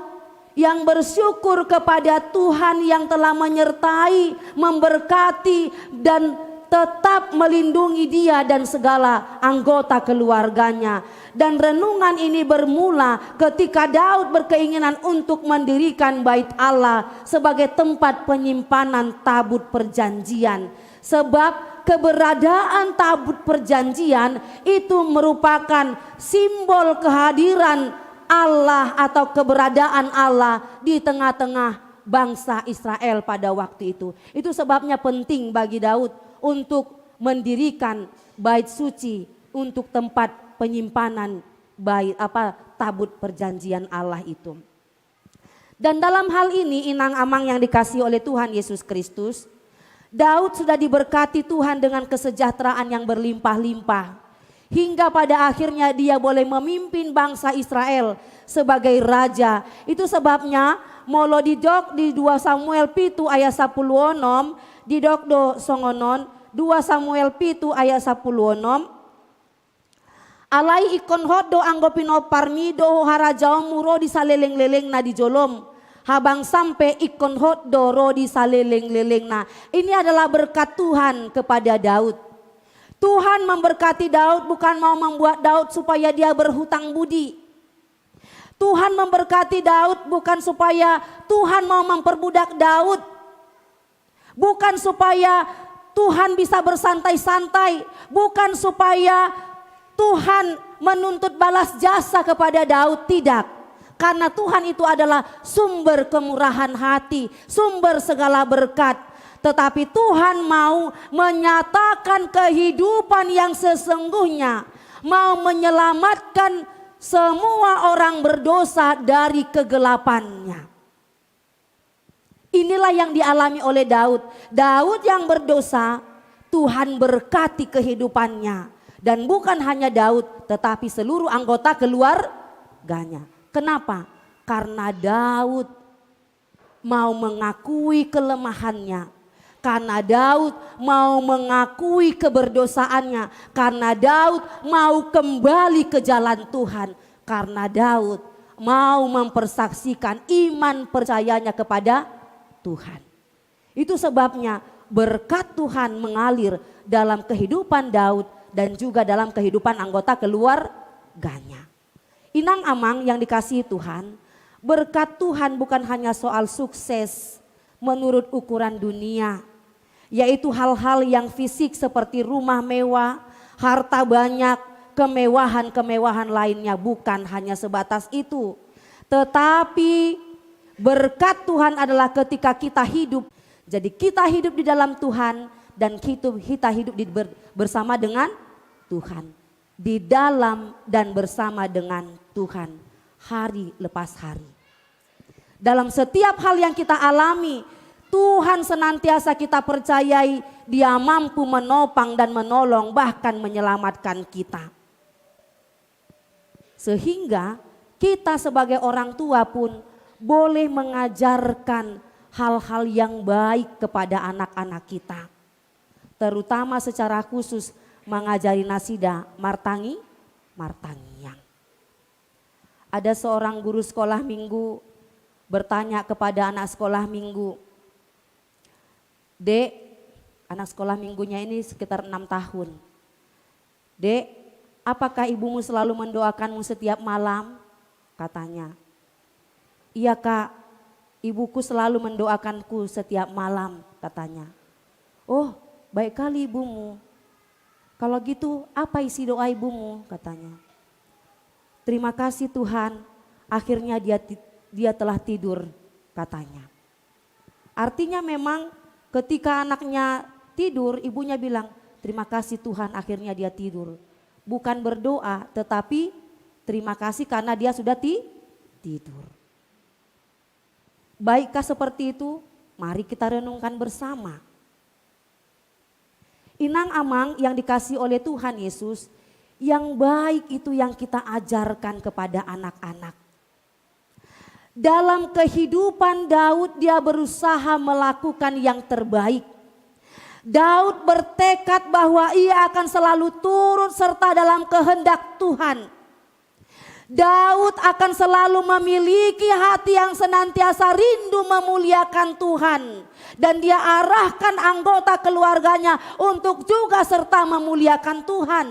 yang bersyukur kepada Tuhan yang telah menyertai, memberkati dan tetap melindungi dia dan segala anggota keluarganya. Dan renungan ini bermula ketika Daud berkeinginan untuk mendirikan bait Allah sebagai tempat penyimpanan tabut perjanjian. Sebab keberadaan tabut perjanjian itu merupakan simbol kehadiran Allah atau keberadaan Allah di tengah-tengah bangsa Israel pada waktu itu. Itu sebabnya penting bagi Daud untuk mendirikan bait suci untuk tempat penyimpanan tabut perjanjian Allah itu. Dan dalam hal ini inang amang yang dikasihi oleh Tuhan Yesus Kristus, Daud sudah diberkati Tuhan dengan kesejahteraan yang berlimpah-limpah. Hingga pada akhirnya dia boleh memimpin bangsa Israel sebagai raja. Itu sebabnya molo didok di 2 Samuel pitu ayat 10 didok do songonon 2 Samuel pitu ayat 10 alai ikon hot do anggopino parmi do harajao muro di saleleng-leleng na di jolom. Habang sampai ikon hot do ro di saleleng-leleng na. Ini adalah berkat Tuhan kepada Daud. Tuhan memberkati Daud bukan mau membuat Daud supaya dia berhutang budi. Tuhan memberkati Daud bukan supaya Tuhan mau memperbudak Daud. Bukan supaya Tuhan bisa bersantai-santai. Bukan supaya Tuhan menuntut balas jasa kepada Daud, tidak. Karena Tuhan itu adalah sumber kemurahan hati, sumber segala berkat. Tetapi Tuhan mau menyatakan kehidupan yang sesungguhnya, mau menyelamatkan semua orang berdosa dari kegelapannya. Inilah yang dialami oleh Daud. Daud yang berdosa, Tuhan berkati kehidupannya. Dan bukan hanya Daud, tetapi seluruh anggota keluarganya. Kenapa? Karena Daud mau mengakui kelemahannya. Karena Daud mau mengakui keberdosaannya. Karena Daud mau kembali ke jalan Tuhan. Karena Daud mau mempersaksikan iman percayanya kepada Tuhan. Itu sebabnya berkat Tuhan mengalir dalam kehidupan Daud dan juga dalam kehidupan anggota keluarganya. Inang amang yang dikasihi Tuhan, berkat Tuhan bukan hanya soal sukses menurut ukuran dunia, yaitu hal-hal yang fisik seperti rumah mewah, harta banyak, kemewahan-kemewahan lainnya, bukan hanya sebatas itu. Tetapi berkat Tuhan adalah ketika kita hidup. Jadi kita hidup di dalam Tuhan dan kita hidup bersama dengan Tuhan. di dalam dan bersama dengan Tuhan hari lepas hari. Dalam setiap hal yang kita alami, Tuhan senantiasa kita percayai Dia mampu menopang dan menolong, bahkan menyelamatkan kita. Sehingga kita sebagai orang tua pun boleh mengajarkan hal-hal yang baik kepada anak-anak kita. Terutama secara khusus mengajari nasida martangiang. Ada seorang guru sekolah minggu bertanya kepada anak sekolah minggu, "Dek," anak sekolah minggunya ini sekitar 6 tahun. "Dek, apakah ibumu selalu mendoakanmu setiap malam?" Katanya. "Iya Kak, ibuku selalu mendoakanku setiap malam," katanya. "Oh, baik kali ibumu. Kalau gitu apa isi doa ibumu?" katanya. "Terima kasih Tuhan, akhirnya dia telah tidur," katanya. Artinya memang ketika anaknya tidur, ibunya bilang, "Terima kasih Tuhan, akhirnya dia tidur." Bukan berdoa, tetapi terima kasih karena dia sudah tidur. Baikkah seperti itu? Mari kita renungkan bersama. Inang amang yang dikasihi oleh Tuhan Yesus, yang baik itu yang kita ajarkan kepada anak-anak. Dalam kehidupan Daud, dia berusaha melakukan yang terbaik. Daud bertekad bahwa ia akan selalu turut serta dalam kehendak Tuhan. Daud akan selalu memiliki hati yang senantiasa rindu memuliakan Tuhan. Dan dia arahkan anggota keluarganya untuk juga serta memuliakan Tuhan.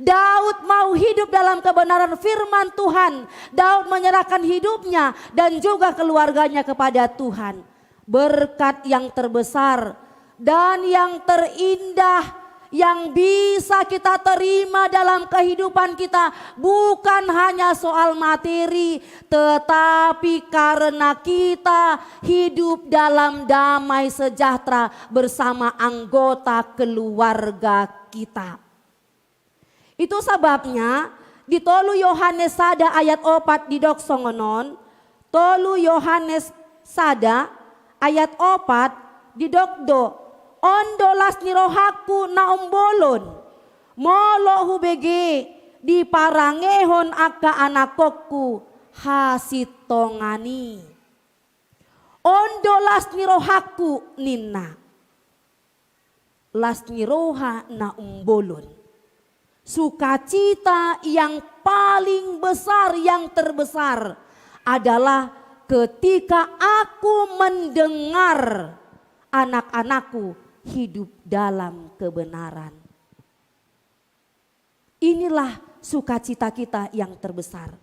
Daud mau hidup dalam kebenaran firman Tuhan. Daud menyerahkan hidupnya dan juga keluarganya kepada Tuhan. Berkat yang terbesar dan yang terindah yang bisa kita terima dalam kehidupan kita bukan hanya soal materi, tetapi karena kita hidup dalam damai sejahtera bersama anggota keluarga kita. Itu sebabnya di tolu Yohanes sada ayat 4 di doksongonon, tolu Yohanes sada ayat 4 di dokdo, ondolas ni rohaku na umbolon, molo hubege di parangehon aka anakokku hasitongani. Ondolas ni rohaku ninna, las ni roha na umbolon. Sukacita yang paling besar, yang terbesar adalah ketika aku mendengar anak-anakku hidup dalam kebenaran. Inilah sukacita kita yang terbesar.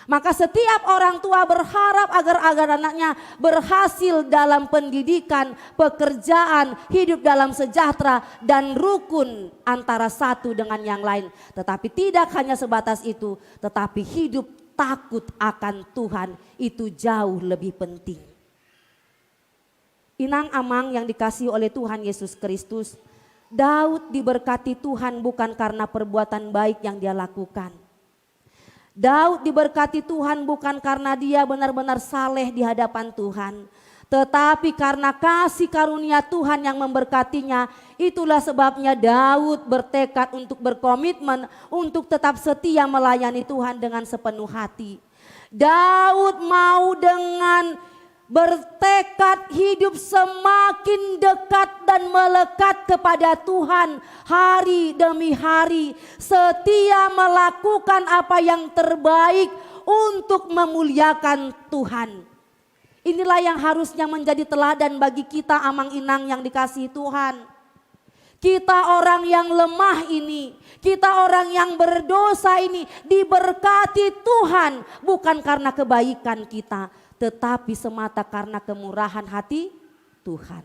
Maka setiap orang tua berharap agar anaknya berhasil dalam pendidikan, pekerjaan, hidup dalam sejahtera dan rukun antara satu dengan yang lain. Tetapi tidak hanya sebatas itu, tetapi hidup takut akan Tuhan itu jauh lebih penting. Inang amang yang dikasihi oleh Tuhan Yesus Kristus, Daud diberkati Tuhan bukan karena perbuatan baik yang dia lakukan. Daud diberkati Tuhan bukan karena dia benar-benar saleh di hadapan Tuhan, tetapi karena kasih karunia Tuhan yang memberkatinya. Itulah sebabnya Daud bertekad untuk berkomitmen untuk tetap setia melayani Tuhan dengan sepenuh hati. Daud mau dengan bertekad hidup semakin dekat dan melekat kepada Tuhan hari demi hari, setia melakukan apa yang terbaik untuk memuliakan Tuhan. Inilah yang harusnya menjadi teladan bagi kita amang inang yang dikasihi Tuhan. Kita orang yang lemah ini, kita orang yang berdosa ini diberkati Tuhan bukan karena kebaikan kita, tetapi semata karena kemurahan hati Tuhan.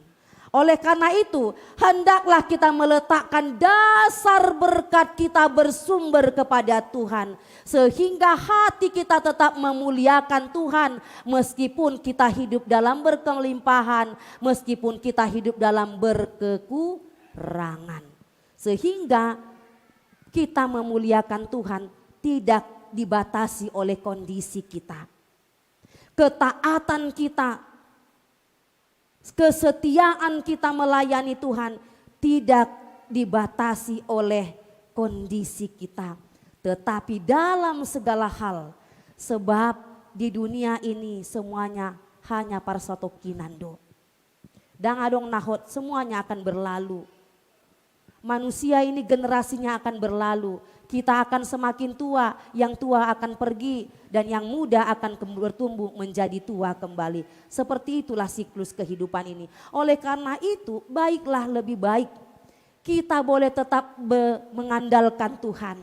Oleh karena itu, hendaklah kita meletakkan dasar berkat kita bersumber kepada Tuhan, sehingga hati kita tetap memuliakan Tuhan meskipun kita hidup dalam berkelimpahan, meskipun kita hidup dalam berkekurangan. Sehingga Kita memuliakan Tuhan tidak dibatasi oleh kondisi kita. Ketaatan kita, kesetiaan kita melayani Tuhan tidak dibatasi oleh kondisi kita. Tetapi dalam segala hal, sebab di dunia ini semuanya hanya parsotokinando. Dan adong nahot semuanya akan berlalu. Manusia ini generasinya akan berlalu. Kita akan semakin tua, yang tua akan pergi dan yang muda akan bertumbuh menjadi tua kembali. Seperti itulah siklus kehidupan ini. Oleh karena itu baiklah lebih baik kita boleh tetap mengandalkan Tuhan.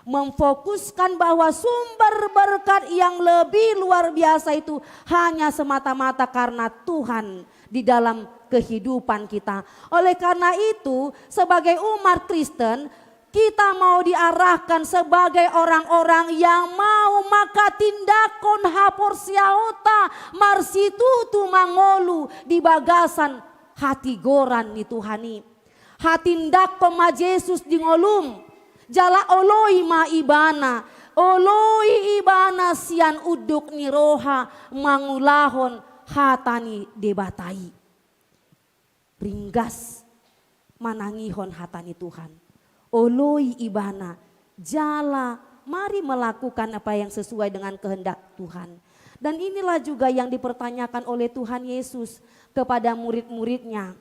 Memfokuskan bahwa sumber berkat yang lebih luar biasa itu hanya semata-mata karena Tuhan di dalam kehidupan kita. Oleh karena itu sebagai umat Kristen kita mau diarahkan sebagai orang-orang yang mau maka tindakon haporsiaota marsitutu mangolu di bagasan hati goran ni Tuhani. Hatindak koma Yesus di ngolum jala oloi ma ibana oloi ibana sian uduk ni roha mangulahon hatani debatai. Ringgas manangihon hatani Tuhan. Oloi ibana jala mari melakukan apa yang sesuai dengan kehendak Tuhan. Dan inilah juga yang dipertanyakan oleh Tuhan Yesus kepada murid-muridnya.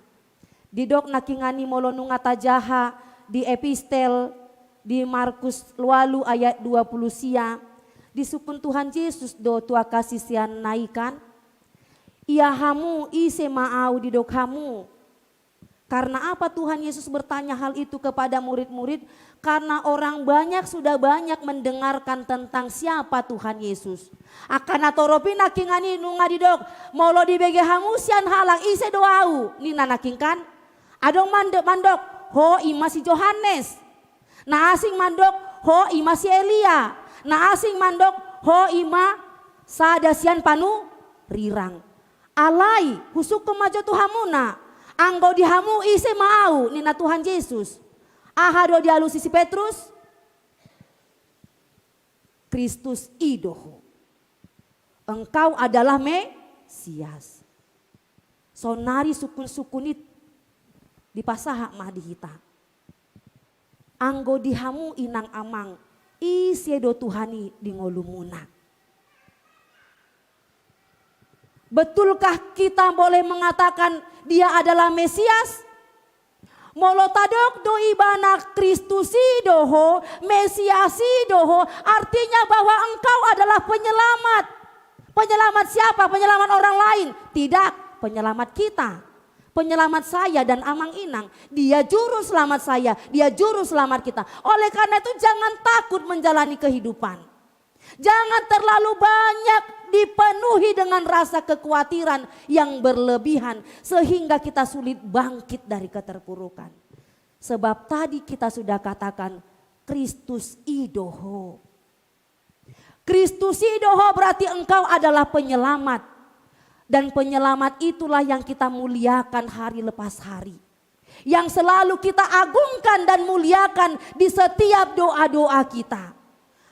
Di dok nakingani molonungata jaha di epistel di Markus lualu ayat 20 sia. Di sukun Tuhan Yesus do tua kasih sian naikan. Ia hamu ise maau di dok hamu. Karena apa Tuhan Yesus bertanya hal itu kepada murid-murid? Karena orang banyak sudah banyak mendengarkan tentang siapa Tuhan Yesus. Akana toropi nakingani nunga didok molo di bege hamusian halang ise doau nina nakingkan. Adong mandok ho ima si Yohanes. Na asing mandok ho ima si Elia. Na asing mandok ho ima sadasian panu rirang. Alai husuk kemajo tuhamuna. Anggo dihamu ise mau nina Tuhan Yesus. Ahado dialusi si Petrus. Kristus idoho. Engkau adalah Mesias. Sonari sukun-sukunit di pasaha mah dihita. Anggo dihamu inang amang ise do Tuhani di ngolumuna. Betulkah kita boleh mengatakan dia adalah Mesias? Molotadok do ibana Kristusidoho, Mesiasidoho, artinya bahwa engkau adalah penyelamat. Penyelamat siapa? Penyelamat orang lain? Tidak, penyelamat kita. Penyelamat saya dan Amang Inang. Dia juru selamat saya, dia juru selamat kita. Oleh karena itu jangan takut menjalani kehidupan. Jangan terlalu banyak dipenuhi dengan rasa kekhawatiran yang berlebihan sehingga kita sulit bangkit dari keterpurukan. Sebab tadi kita sudah katakan Kristus idoho. Kristus idoho berarti engkau adalah penyelamat. Dan penyelamat itulah yang kita muliakan hari lepas hari. Yang selalu kita agungkan dan muliakan di setiap doa-doa kita.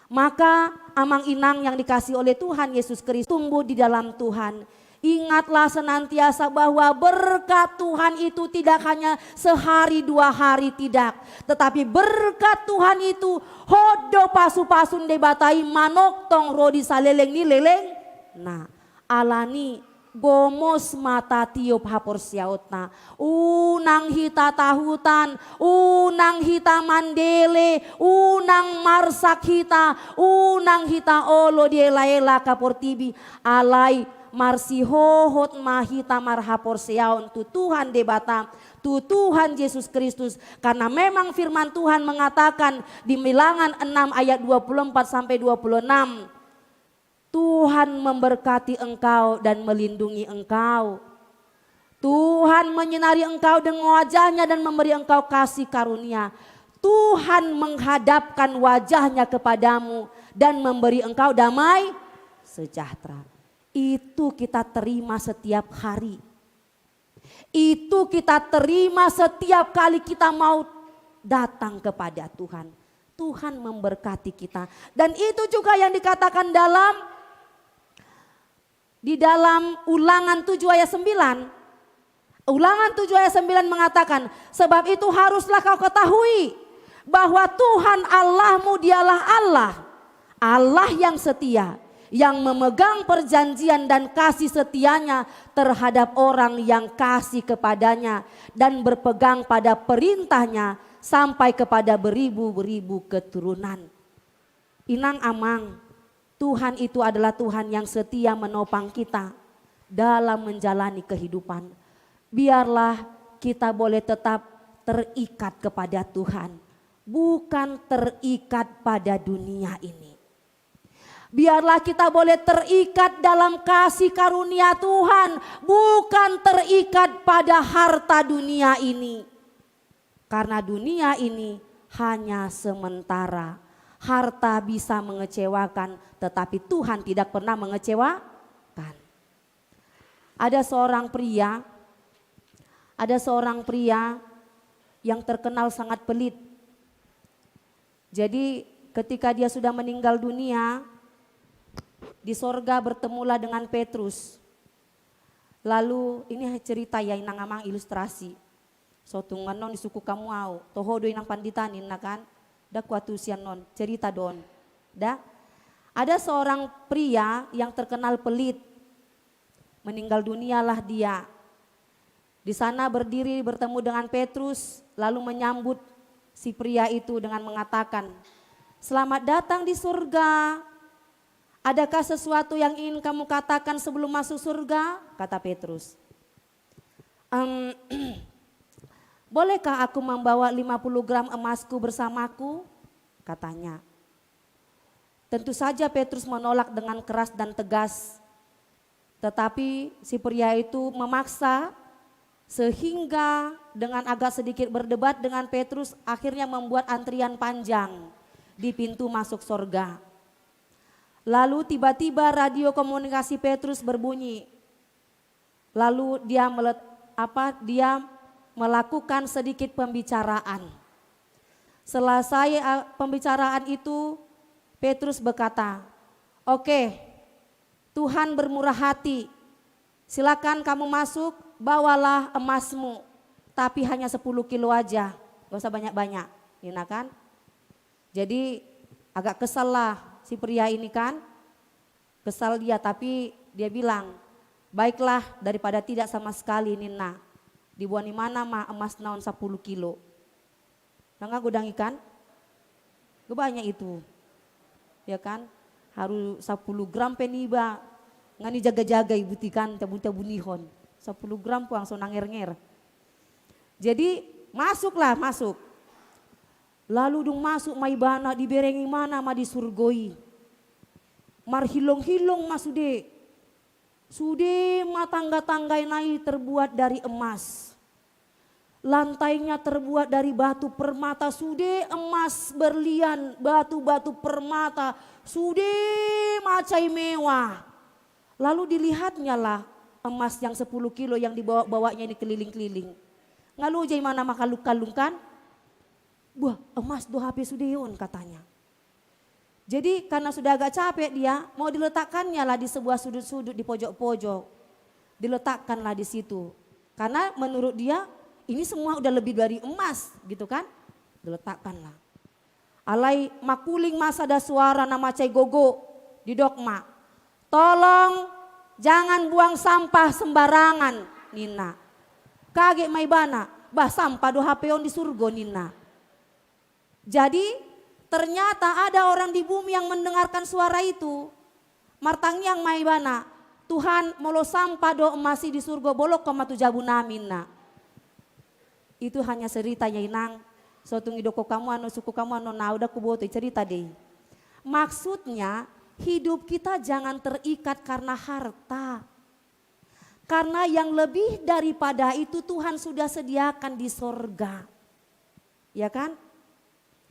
Maka Amang Inang yang dikasih oleh Tuhan Yesus Kristus tumbuh di dalam Tuhan. Ingatlah senantiasa bahwa berkat Tuhan itu tidak hanya sehari dua hari tidak. Tetapi berkat Tuhan itu hodo pasu-pasun debatai manok tong rodi saleleng ni leleng. Nah alani gomos mata tiup hapor siautna. Unang hita tahutan, unang hita mandele, unang marsak hita, unang hita olo diela-ela kapor tibi. Alai marsi hohot mahita marhapor siaun tu Tuhan debata, tu Tuhan Yesus Kristus. Karena memang firman Tuhan mengatakan di Bilangan 6 ayat 24 sampai 26. Tuhan memberkati engkau dan melindungi engkau. Tuhan menyinari engkau dengan wajahnya dan memberi engkau kasih karunia. Tuhan menghadapkan wajahnya kepadamu dan memberi engkau damai sejahtera. Itu kita terima setiap hari. Itu kita terima setiap kali kita mau datang kepada Tuhan. Tuhan memberkati kita. Dan itu juga yang dikatakan di dalam Ulangan 7 ayat 9. Ulangan 7 ayat 9 mengatakan, sebab itu haruslah kau ketahui bahwa Tuhan Allahmu dialah Allah, Allah yang setia, yang memegang perjanjian dan kasih setianya terhadap orang yang kasih kepadanya dan berpegang pada perintahnya sampai kepada beribu-beribu keturunan. Inang amang, Tuhan itu adalah Tuhan yang setia menopang kita dalam menjalani kehidupan. Biarlah kita boleh tetap terikat kepada Tuhan, bukan terikat pada dunia ini. Biarlah kita boleh terikat dalam kasih karunia Tuhan, bukan terikat pada harta dunia ini. Karena dunia ini hanya sementara. Harta bisa mengecewakan, tetapi Tuhan tidak pernah mengecewakan. Ada seorang pria yang terkenal sangat pelit. Jadi ketika dia sudah meninggal dunia, di sorga bertemulah dengan Petrus. Lalu ini cerita ya, inang amang ilustrasi. Sotungan non di suku kamu au, toho do inang panditanin na kan, da kuatusian non, cerita don. Da, ada seorang pria yang terkenal pelit, meninggal dunialah dia. Di sana berdiri bertemu dengan Petrus, lalu menyambut si pria itu dengan mengatakan, selamat datang di surga. Adakah sesuatu yang ingin kamu katakan sebelum masuk surga? Kata Petrus. Bolehkah aku membawa 50 gram emasku bersamaku? Katanya. Tentu saja Petrus menolak dengan keras dan tegas. Tetapi si pria itu memaksa sehingga dengan agak sedikit berdebat dengan Petrus akhirnya membuat antrian panjang di pintu masuk surga. Lalu tiba-tiba radio komunikasi Petrus berbunyi. Lalu dia melakukan sedikit pembicaraan. Selesai pembicaraan itu, Petrus berkata, "Oke, Tuhan bermurah hati. Silakan kamu masuk, bawalah emasmu, tapi hanya 10 kilo aja, gak usah banyak-banyak." Ini kan? Jadi agak kesal lah si pria ini kan. Kesal dia, tapi dia bilang, "Baiklah, daripada tidak sama sekali Nina. Dibuat di mana mah emas naon 10 kilo. Nggak gudang ikan? Banyak itu. Ya kan? Harus 10 gram peniba. Ngani jaga-jaga ibu tikan tabu-tabu nihon. 10 gram puang so nanger-nger." Jadi masuk. Lalu dong masuk maibana diberengi mana ma disurgoi. Mar hilong-hilong masude. Sude tangga-tanggai naik terbuat dari emas. Lantainya terbuat dari batu permata. Sude emas berlian, batu-batu permata. Sude macai mewah. Lalu dilihatnya lah emas yang 10 kilo yang dibawa-bawanya ini keliling-keliling. Ngalu jai mana makalung-kalung kan? Wah, emas 2 HP sudeon katanya. Jadi karena sudah agak capek dia, mau diletakkannya lah di sebuah sudut-sudut di pojok-pojok. Diletakkanlah di situ. Karena menurut dia ini semua udah lebih dari emas gitu kan. Diletakkanlah. Alai makuling masa ada suara nama cai gogo di dokma. "Tolong jangan buang sampah sembarangan Nina." Kaget maibana, bah sampah 2 HP on di surga Nina. Jadi ternyata ada orang di bumi yang mendengarkan suara itu. Martang yang maibana, "Tuhan molo sampah do emasi di surga bolok koma tu jabu namin na." Itu hanya cerita ya inang. Sotung idoko kamu anu suku kamu anu udah kuboto cerita deh. Maksudnya hidup kita jangan terikat karena harta. Karena yang lebih daripada itu Tuhan sudah sediakan di sorga. Ya kan?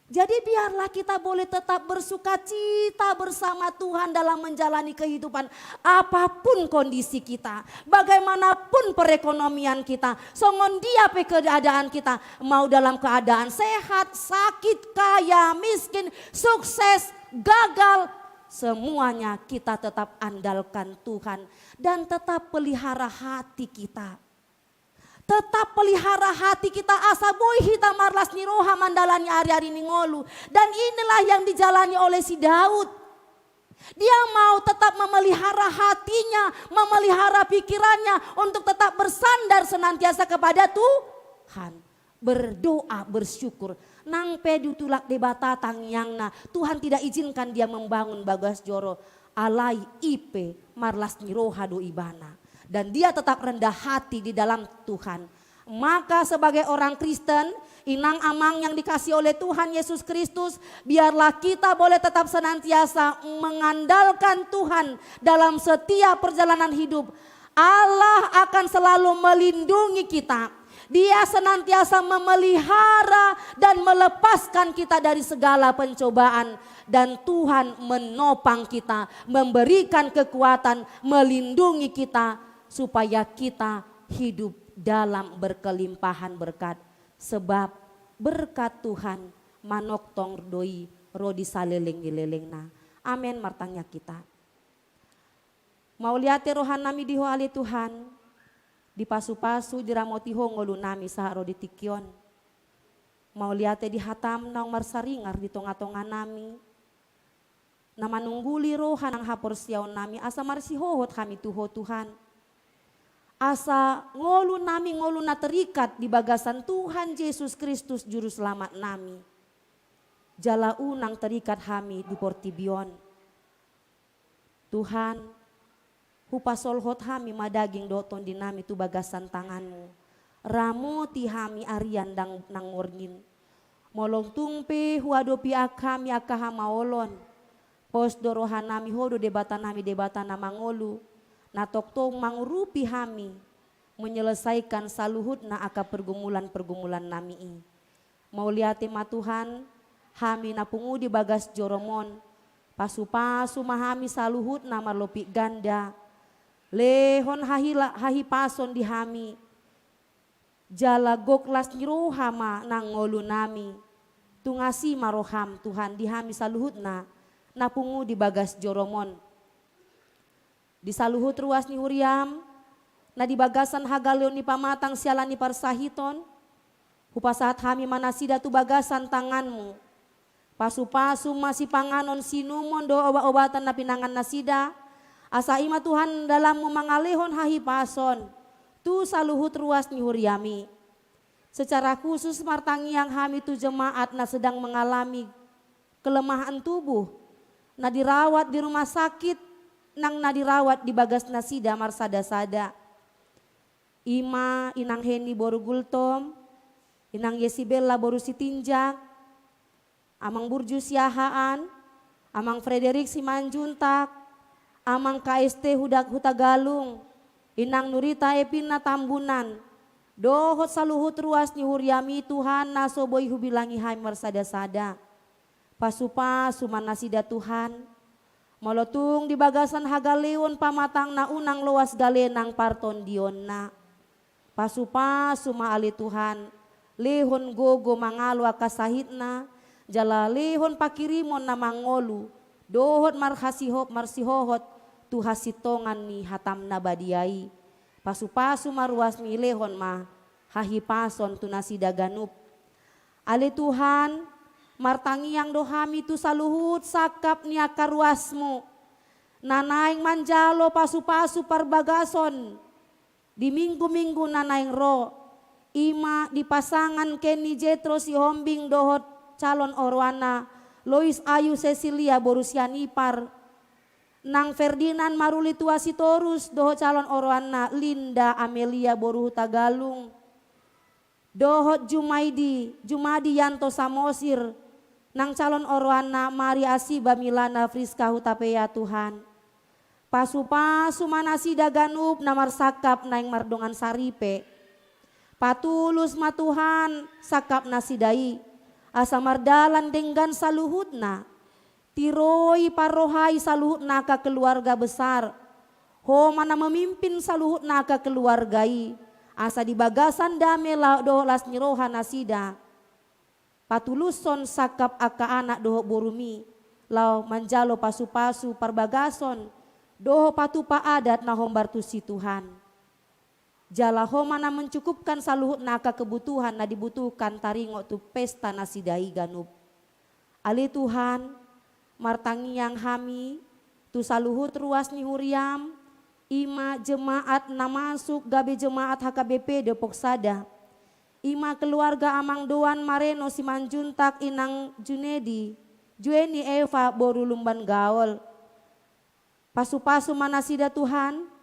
Jadi biarlah kita boleh tetap bersuka cita bersama Tuhan dalam menjalani kehidupan. Apapun kondisi kita, bagaimanapun perekonomian kita, songon dia pe keadaan kita. Mau dalam keadaan sehat, sakit, kaya, miskin, sukses, gagal. Semuanya kita tetap andalkan Tuhan dan tetap pelihara hati kita. Tetap pelihara hati kita asa boy hita marlas ni roha mandalani hari-hari ni ngolu. Dan inilah yang dijalani oleh si Daud. Dia mau tetap memelihara hatinya, memelihara pikirannya untuk tetap bersandar senantiasa kepada Tuhan. Berdoa, bersyukur. Nang pedu tulak debata tangyangna. Tuhan tidak izinkan dia membangun bagas joro. Alai ipe marlas ni roha do ibana. Dan dia tetap rendah hati di dalam Tuhan. Maka sebagai orang Kristen, inang amang yang dikasih oleh Tuhan Yesus Kristus, biarlah kita boleh tetap senantiasa mengandalkan Tuhan dalam setiap perjalanan hidup. Allah akan selalu melindungi kita. Dia senantiasa memelihara dan melepaskan kita dari segala pencobaan. Dan Tuhan menopang kita, memberikan kekuatan, melindungi kita. Supaya kita hidup dalam berkelimpahan berkat. Sebab berkat Tuhan manok tong doi rodi saleleng-lelengna. Amin martangnya kita. Mau lihat rohan nami diho ali Tuhan. Di pasu-pasu diramoti ho ngolu nami saha rodi tikion. Mau lihat di hatam nang marsaringar di tonga-tonga nami. Nama nungguli rohan ang hapor siyaw nami asa marsihohot kami tuho Tuhan. Asa ngolu nami ngolu na terikat di bagasan Tuhan Yesus Kristus Juru Selamat nami. Jala unang terikat kami di portibion. Tuhan, hupasolhot kami madaging doton di nami tu bagasan tanganmu. Ramu ti kami arian dang nangorngin. Molong tungpe huadopi akami akahamaolon. Pos dorohan nami hodo debatan nami debatan nama ngolu. Natoktong mangurupi kami menyelesaikan saluhut na aka pergumulan-pergumulan nami ini. Mau lihat tema Tuhan, kami napungu di bagas joromon, pasu-pasu mahami saluhut na marlopi ganda, lehon hahi pason di kami, jala goklas nyirohama nang ngolu nami, tungasi maroham Tuhan di kami saluhut na napungu di bagas joromon. Di saluhut ruas ni huriam, na di bagasan hagaleon ni pamatang sialan ni parsahiton, hupasahat kami manasida tu bagasan tanganmu. Pasu-pasu masih panganon sinumon do obat-obatan na pinangan nasida, asa ima Tuhan dalam memangalehon hahi pason, tu saluhut ruas ni huriami. Secara khusus martangi yang kami tu jemaat na sedang mengalami kelemahan tubuh, na dirawat di rumah sakit, nang nadirawat di bagas nasida marsada-sada. Ima inang Heni boru gultom, inang Yesibella boru sitinjak, amang Burju siahaan, amang Frederik Simanjuntak, amang KST hudak hutagalung, inang Nurita Epina Tambunan, dohot saluhut ruas ni huriami Tuhan nasoboy hubilangi hai marsada-sada. Pasu-pasu manasida Tuhan, molotung di bagasan hagaleon pamatang na unang luas galenang parton dion na. Pasu-pasu maali Tuhan, lehon gogo mangalo akasahit na, jala lehon pakirimon na mangolu, dohot marsihohot tuhasitongan ni hatam na badiai. Pasu-pasu maruas ni lehon ma, hahipason tunasida ganup. Ali Tuhan, martangi yang dohami tu saluhut sakap ni akaruasmu. Nanaing manjalo pasu-pasu parbagason. Di minggu-minggu nanaing ro. Ima di pasangan Kenny Jetro si Hombing dohot calon orwana. Lois Ayu Cecilia Borusianipar. Nang Ferdinand Maruli Tuasitorus dohot calon orwana. Linda Amelia Boruhu Tagalung. Dohot Jumadi Yanto Samosir. Nang calon orwana Maria Asiba Milana Friska Hutapea Tuhan. Pasu-pasu manasida ganup namar sakap naing mardongan saripe. Patulus matuhan sakap nasidai. asa mardalan dengan saluhutna, tiroi parohai saluhutna ka keluarga besar, ho mana memimpin saluhutna ka keluargai, asa di bagasan dame doho las niroha nasida, patuluson sakap aka anak doho borumi, lau manjalo pasu-pasu parbagason, doho patupa adat na hombartusi Tuhan. Jala mana mencukupkan saluhut naka kebutuhan na dibutuhkan taringo tu pesta nasidai ganup. Ali Tuhan, martangi yang hami, tu saluhut ruas ni huriam, ima jemaat na masuk gabe jemaat HKBP Depok Sada. Ima keluarga Amang Doan Mareno Simanjuntak Inang Junedi, Jueni Eva Boru Lumban Gaol. Pasu-pasu manasida Tuhan,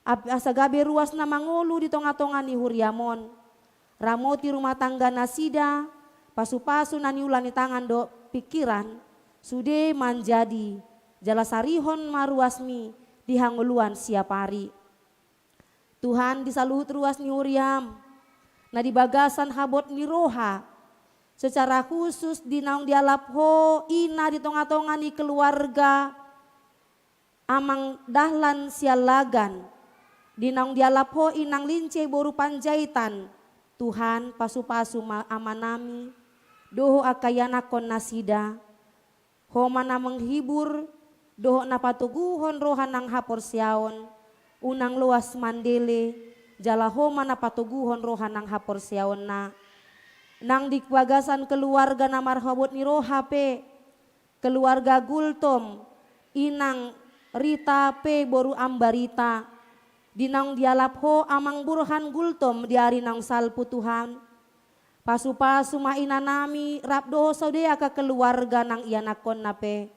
asa gabe ruas na mangulu di tonga-tonga ni huriamon. Ramoti rumah tangga nasida, pasu-pasu na niulani tangan do pikiran, sude manjadi, jala sarihon maruasmi dihanguluan siap hari. Tuhan disaluhut ruas ni huriam, na di bagasan habot ni roha, secara khusus di naung dialap ho ina di tonga-tonga ni keluarga Amang Dahlan Sialagan, di naung dialap ho inang lince boru panjaitan. Tuhan pasu-pasu amanami, doho akayanakon nasida, ho mana menghibur, doho napatuguhon rohanang hapor siaon, unang luas mandele, jala ho mana patuguhon rohanang hapor siaon na. Nang di bagasan keluarga na marhabot ni rohape, keluarga Gultom, inang Rita P boru ambarita, dinang dialap ho Amang Burhan Gultom diari nang salpu Tuhan. Pasu-pasu maina nami rapdo saudea ka keluarga nang ianakon nape.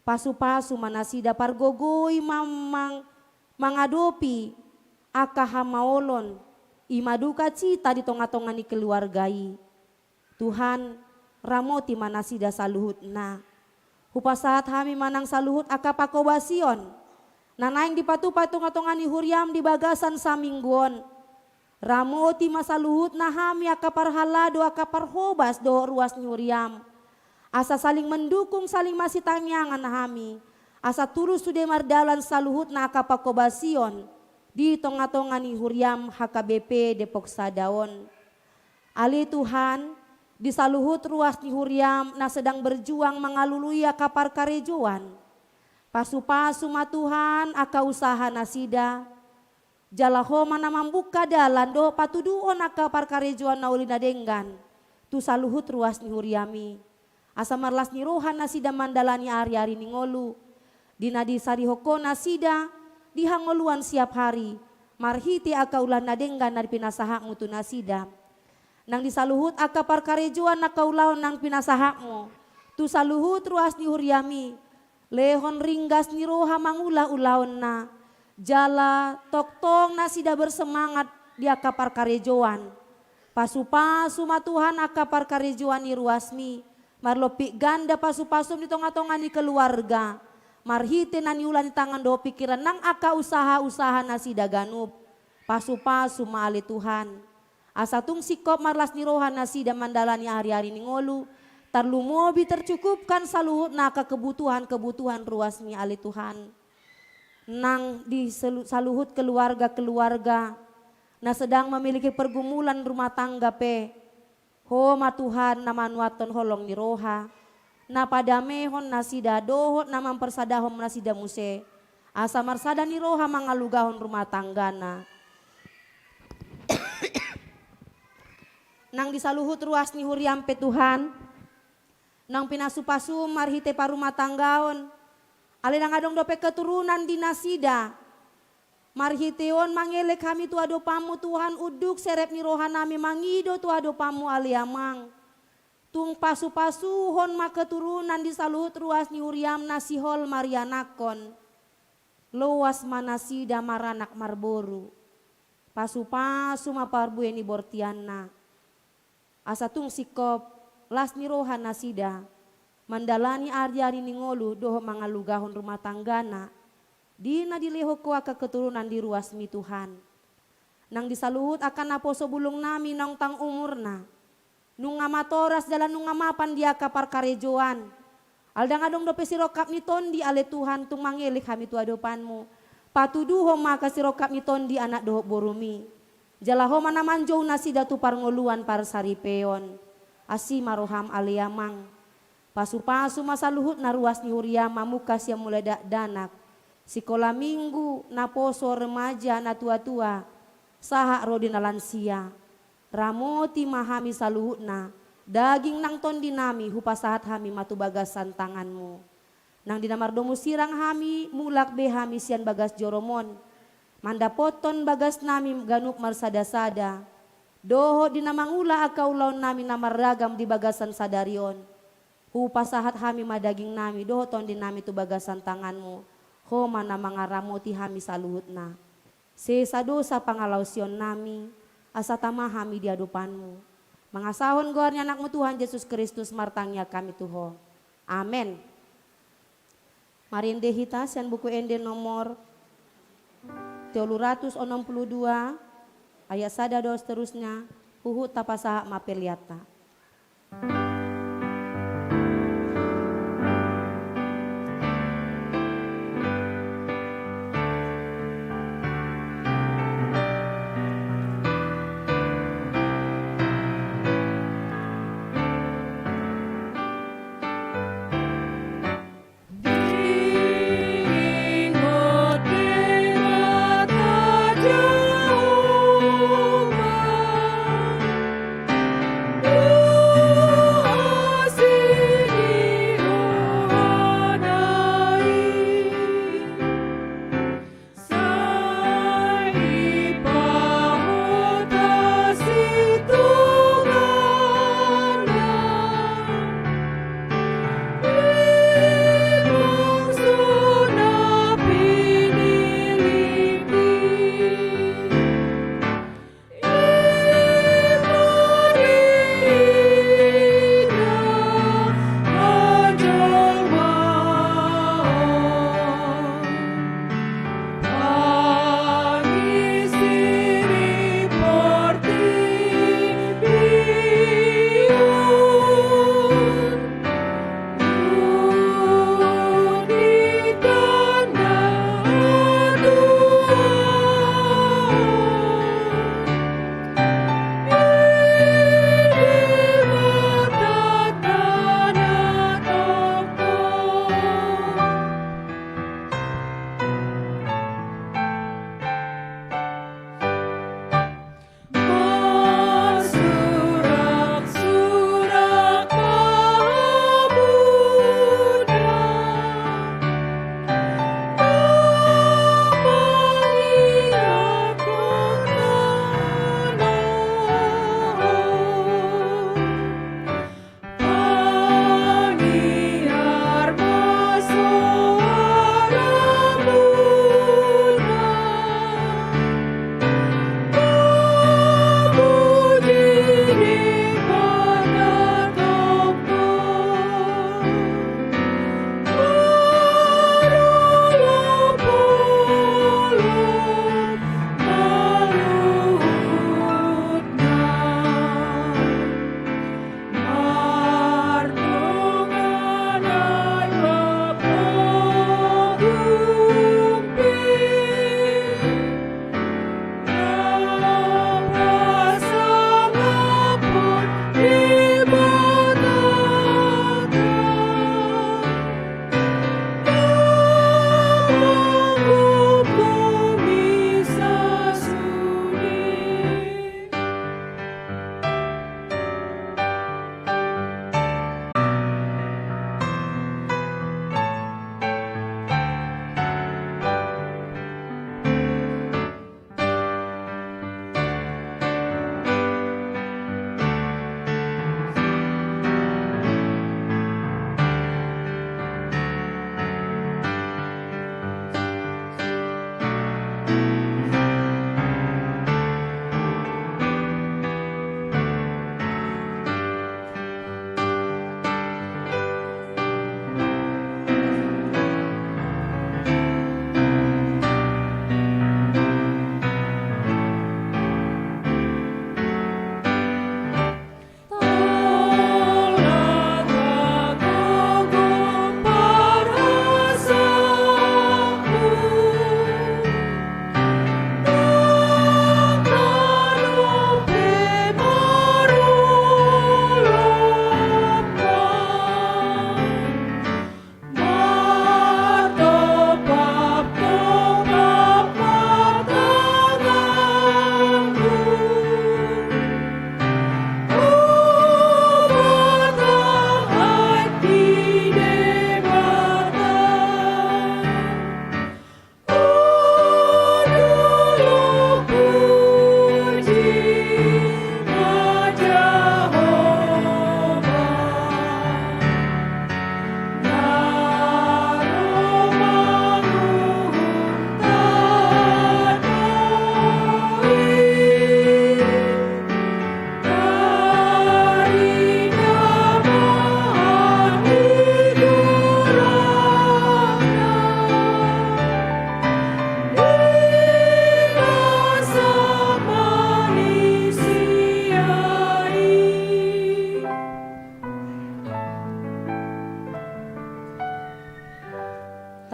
Pasu-pasu manasida pargogoi mamang mangadopi aka hamaolon imaduka cita di tonga-tonga ni keluargai. Tuhan ramoti manasida saluhut na. Hupasahat hami manang saluhut aka pakobasion. Nanaing dipatupa tonga-tonga ni huriam di bagasan samingguon. Ramoti masaluhut na hami aka parhalado aka parhobas do ruas ni huriam. Asa saling mendukung saling masih tangyangan na hami. Asa turus sude mardalan saluhut na aka pakobasion di tonga-tonga ni huriam HKBP Depok Sadaon. Ali Tuhan, di saluhut ruas ni huriam na sedang berjuang mengaluluya kapar karejoan. Pasu-pasu matuhan aka usaha nasida. Jalaho mana membuka dalan do patuduon aka par karejoan na ulina denggan. Tu saluhut ruas ni huriami. Asa marlas ni rohan nasida mandalani ari-ari ni ngolu. Dina di sarihoko nasida dihangoluan siap hari. Marhiti aka ulah nadenggan na pinasaha mutu nasida. Nang disaluhut aka parkarejuan na kaulaon nang pinasahakmo. Tu saluhut ruas ni huriami. Lehon ringgas ni roha mangula-ulaon na. Jala toktong na sida bersemangat di aka parkarejuan. Pasu-pasu matuhan aka parkarejuan ni ruasmi. Marlopik ganda pasu-pasu ni tonga-tonga ni keluarga. Marhite na niulan tangan do pikiran nang aka usaha-usaha na sida ganup. Pasu-pasu maali Tuhan. Asa tung sikop marlas ni rohan nasida mandalani hari-hari ni ngolu. Tarlumobi tercukupkan saluhut naka kebutuhan-kebutuhan ruas ni ali Tuhan. Nang di saluhut keluarga-keluarga na sedang memiliki pergumulan rumah tangga pe. Ho matuhan na manuaton holong ni roha. Na padamehon nasida dohot na mempersadahom nasida muse. Asa marsada ni roha mangalugahon rumah tangga na. Nang disaluhut ruas ni huriam pe Tuhan, nang pinasupasu marhite parumah tanggaon, ali nang adong dope keturunan di nasida, marhiteon mangelek kami tu ado pamu Tuhan uduk serep ni rohanami mangido tu ado pamu aliamang, tung pasu-pasuhon ma keturunan disaluhut ruas ni huriam nasihol marianakon, loas manasida maranak marboru, pasu-pasu maparbueni bortiana. Asa tung sikop las ni rohan nasida mandalani ari-ari ni ngolu doho mangalugahon rumah tanggana dina dileho kuaka keturunan di ruas mi Tuhan. Nang disaluhut akan naposo bulung nami nang tang umurna. Nunga matoras jalan nunga mapan dia kapar karejoan. Aldang adong dope sirokap ni tondi ale Tuhan tung mangelik kami tua depanmu. Patuduho maka sirokap ni tondi anak dohok borumi. Jalaho mana manjau nasi datu parngoluan par saripeon. Asi maroham aliamang. Pasu-pasu masa luhut na ruas ni huriama mukas yang mulai danak. Sikola minggu na poso remaja na tua-tua. Sahak rodi na lansia. Ramoti mahami saluhut na. Daging nang tondi nami hupasahat hami matu bagasan tanganmu. Nang dinamardomu sirang hami mulak be hami sian bagas joromon. Manda poton bagas nami ganup marsada-sada. Doho dinamangula akau laun nami namarragam di bagasan sadarion. Hupasahat hami madaging nami doho tondi nami tu bagasan tanganmu. Ho mana mangaramoti hami saluhutna. Sesa dosa pangalausion nami. Asa tamah hami di hadapanmu. Mangasahon gornya anakmu Tuhan Yesus Kristus martangnya kami Tuho. Amin. Marinde hita sian buku ende nomor 362 ayat sada dos terusnya huhu tapasaha mapeliata. Ingot mata jauh,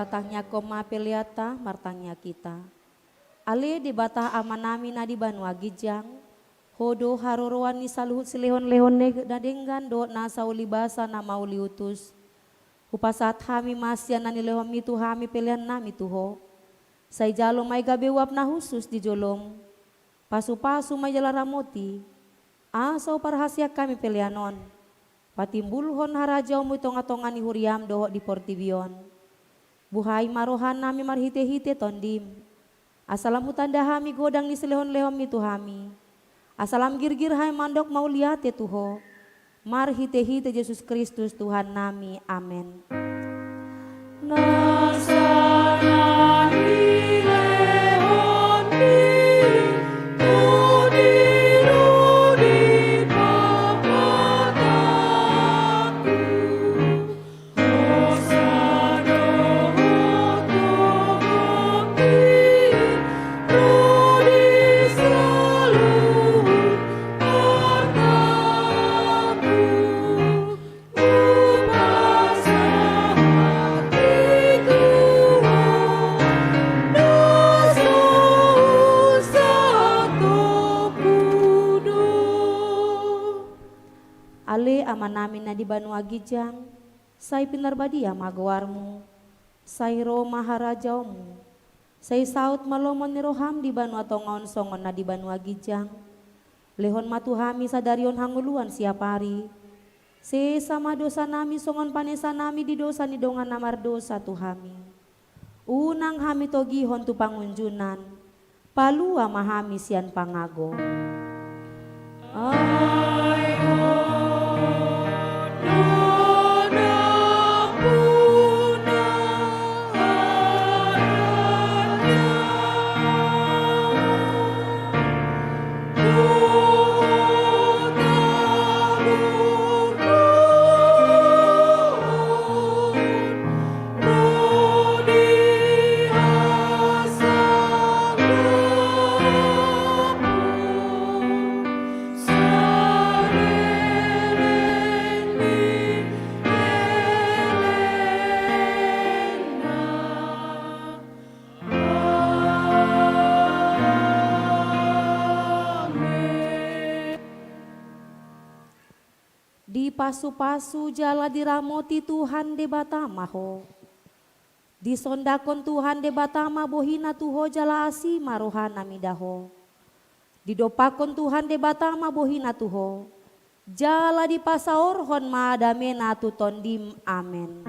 tatahnya koma peliata martangnya kita. Ale di batah amanami na di Banua Gijang. Hodo haroroan ni saluhut silehon-lehon nadenggan do na saulibasa na mauli utus. Upasat hami masya na nilehom itu hami pelian nami tuho. Say jalo may gabewap na husus di jolom. Pasu-pasu may jalaramoti. Asaw parahasya kami pelianon. Patimbulhon harajaw mo itong atongan ni Huriam doho di Portibion. Buhay marohan nami marhite-hite tondim. Asalam tanda hami godang ni silehon-lehom itu hami. Asalam girgir hai mandok mau lihat tuho. Marhite-hite Yesus Kristus Tuhan nami. Amen. Ale aman namin na di Banua Gijang, say pinarbadia magawarmu, say Roma harajawmu, say saut malomon ni Roham di Banua tongaon songon na di Banua Gijang, lehon matuhami sa darion hanguluan siapari, se sama dosa nami songon panesa nami di dosa ni dongan namar dosa tuhami, unang hami togihon tu pangunjunan, palua mahami sian pangago. Di pasu-pasu jala diramoti Tuhan de batamaho. Di sondakon Tuhan de batama bohina tuho jala asi marohana midaho. Di dopakon Tuhan de batama bohina tuho. Jala di pasaorhon maadamena tu tondim. Amen.